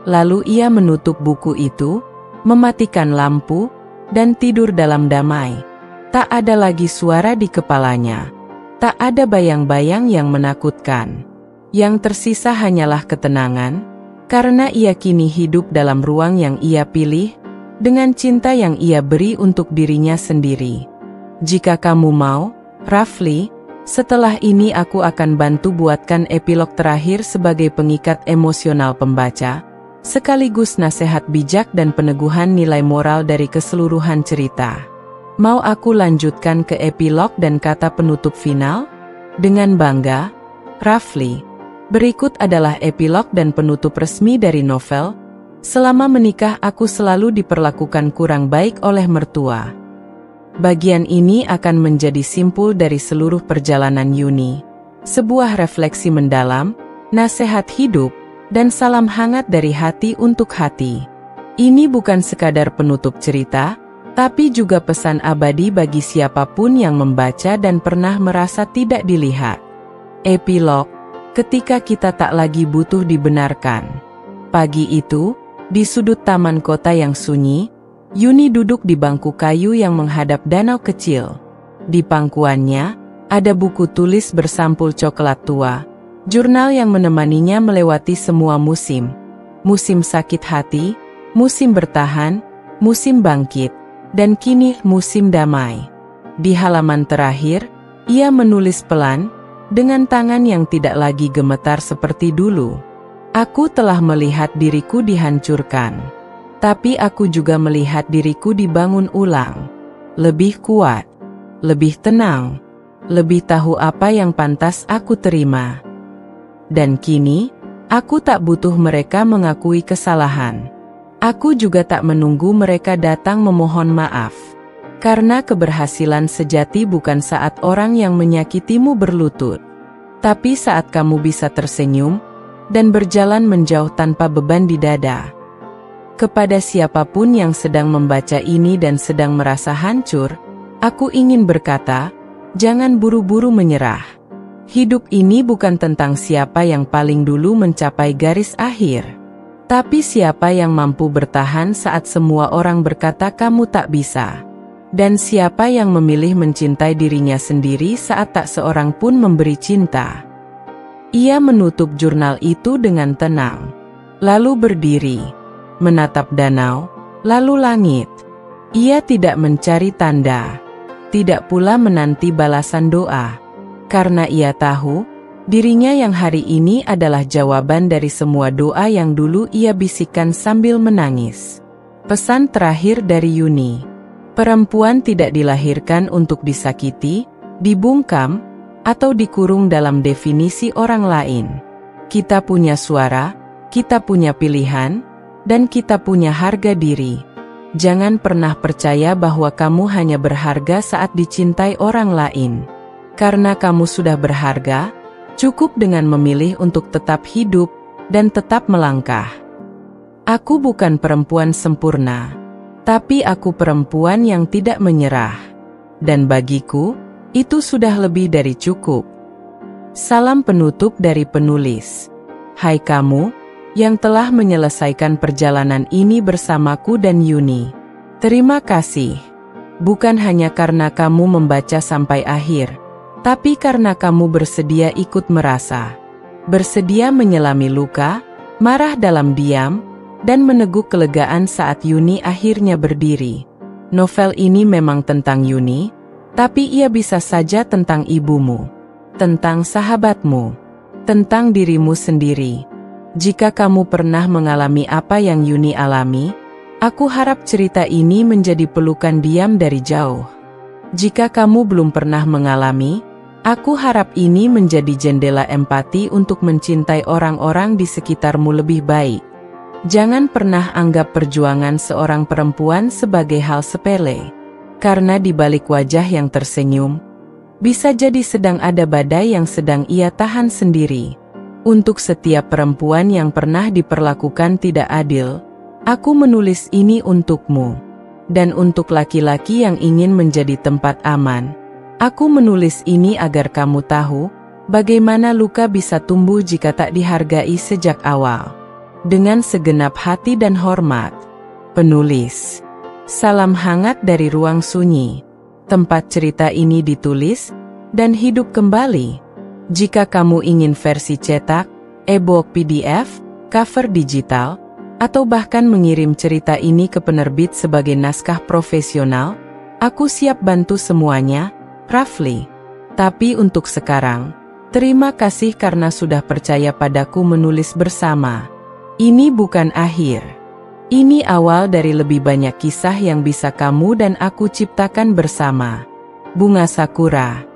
Lalu ia menutup buku itu, mematikan lampu, dan tidur dalam damai. Tak ada lagi suara di kepalanya. Tak ada bayang-bayang yang menakutkan. Yang tersisa hanyalah ketenangan, karena ia kini hidup dalam ruang yang ia pilih, dengan cinta yang ia beri untuk dirinya sendiri. Jika kamu mau, Rafli, setelah ini aku akan bantu buatkan epilog terakhir sebagai pengikat emosional pembaca, sekaligus nasihat bijak dan peneguhan nilai moral dari keseluruhan cerita. Mau aku lanjutkan ke epilog dan kata penutup final? Dengan bangga, Rafli. Berikut adalah epilog dan penutup resmi dari novel, Selama menikah aku selalu diperlakukan kurang baik oleh mertua. Bagian ini akan menjadi simpul dari seluruh perjalanan Yuni. Sebuah refleksi mendalam, nasihat hidup, dan salam hangat dari hati untuk hati. Ini bukan sekadar penutup cerita, tapi juga pesan abadi bagi siapapun yang membaca dan pernah merasa tidak dilihat. Epilog, ketika kita tak lagi butuh dibenarkan. Pagi itu, di sudut taman kota yang sunyi, Yuni duduk di bangku kayu yang menghadap danau kecil. Di pangkuannya, ada buku tulis bersampul coklat tua, jurnal yang menemaninya melewati semua musim. Musim sakit hati, musim bertahan, musim bangkit, dan kini musim damai. Di halaman terakhir, ia menulis pelan, dengan tangan yang tidak lagi gemetar seperti dulu. Aku telah melihat diriku dihancurkan, tapi aku juga melihat diriku dibangun ulang. Lebih kuat, lebih tenang, lebih tahu apa yang pantas aku terima. Dan kini, aku tak butuh mereka mengakui kesalahan. Aku juga tak menunggu mereka datang memohon maaf. Karena keberhasilan sejati bukan saat orang yang menyakitimu berlutut, tapi saat kamu bisa tersenyum dan berjalan menjauh tanpa beban di dada. Kepada siapapun yang sedang membaca ini dan sedang merasa hancur, aku ingin berkata, jangan buru-buru menyerah. Hidup ini bukan tentang siapa yang paling dulu mencapai garis akhir, tapi siapa yang mampu bertahan saat semua orang berkata kamu tak bisa. Dan siapa yang memilih mencintai dirinya sendiri saat tak seorang pun memberi cinta. Ia menutup jurnal itu dengan tenang, lalu berdiri, menatap danau, lalu langit. Ia tidak mencari tanda, tidak pula menanti balasan doa, karena ia tahu, dirinya yang hari ini adalah jawaban dari semua doa yang dulu ia bisikkan sambil menangis. Pesan terakhir dari Yuni. Perempuan tidak dilahirkan untuk disakiti, dibungkam, atau dikurung dalam definisi orang lain. Kita punya suara, kita punya pilihan, dan kita punya harga diri. Jangan pernah percaya bahwa kamu hanya berharga saat dicintai orang lain. Karena kamu sudah berharga, cukup dengan memilih untuk tetap hidup dan tetap melangkah. Aku bukan perempuan sempurna, tapi aku perempuan yang tidak menyerah. Dan bagiku, itu sudah lebih dari cukup. Salam penutup dari penulis. Hai kamu, yang telah menyelesaikan perjalanan ini bersamaku dan Yuni. Terima kasih. Bukan hanya karena kamu membaca sampai akhir, tapi karena kamu bersedia ikut merasa. Bersedia menyelami luka, marah dalam diam, dan meneguk kelegaan saat Yuni akhirnya berdiri. Novel ini memang tentang Yuni, tapi ia bisa saja tentang ibumu, tentang sahabatmu, tentang dirimu sendiri. Jika kamu pernah mengalami apa yang Yuni alami, aku harap cerita ini menjadi pelukan diam dari jauh. Jika kamu belum pernah mengalami, Aku harap ini menjadi jendela empati untuk mencintai orang-orang di sekitarmu lebih baik. Jangan pernah anggap perjuangan seorang perempuan sebagai hal sepele. Karena di balik wajah yang tersenyum, bisa jadi sedang ada badai yang sedang ia tahan sendiri. Untuk setiap perempuan yang pernah diperlakukan tidak adil, aku menulis ini untukmu. Dan untuk laki-laki yang ingin menjadi tempat aman, aku menulis ini agar kamu tahu bagaimana luka bisa tumbuh jika tak dihargai sejak awal. Dengan segenap hati dan hormat, penulis. Salam hangat dari ruang sunyi, tempat cerita ini ditulis dan hidup kembali. Jika kamu ingin versi cetak, e-book PDF, cover digital, atau bahkan mengirim cerita ini ke penerbit sebagai naskah profesional, aku siap bantu semuanya, Rafli. Tapi untuk sekarang, terima kasih karena sudah percaya padaku menulis bersama. Ini bukan akhir. Ini awal dari lebih banyak kisah yang bisa kamu dan aku ciptakan bersama. Bunga Sakura.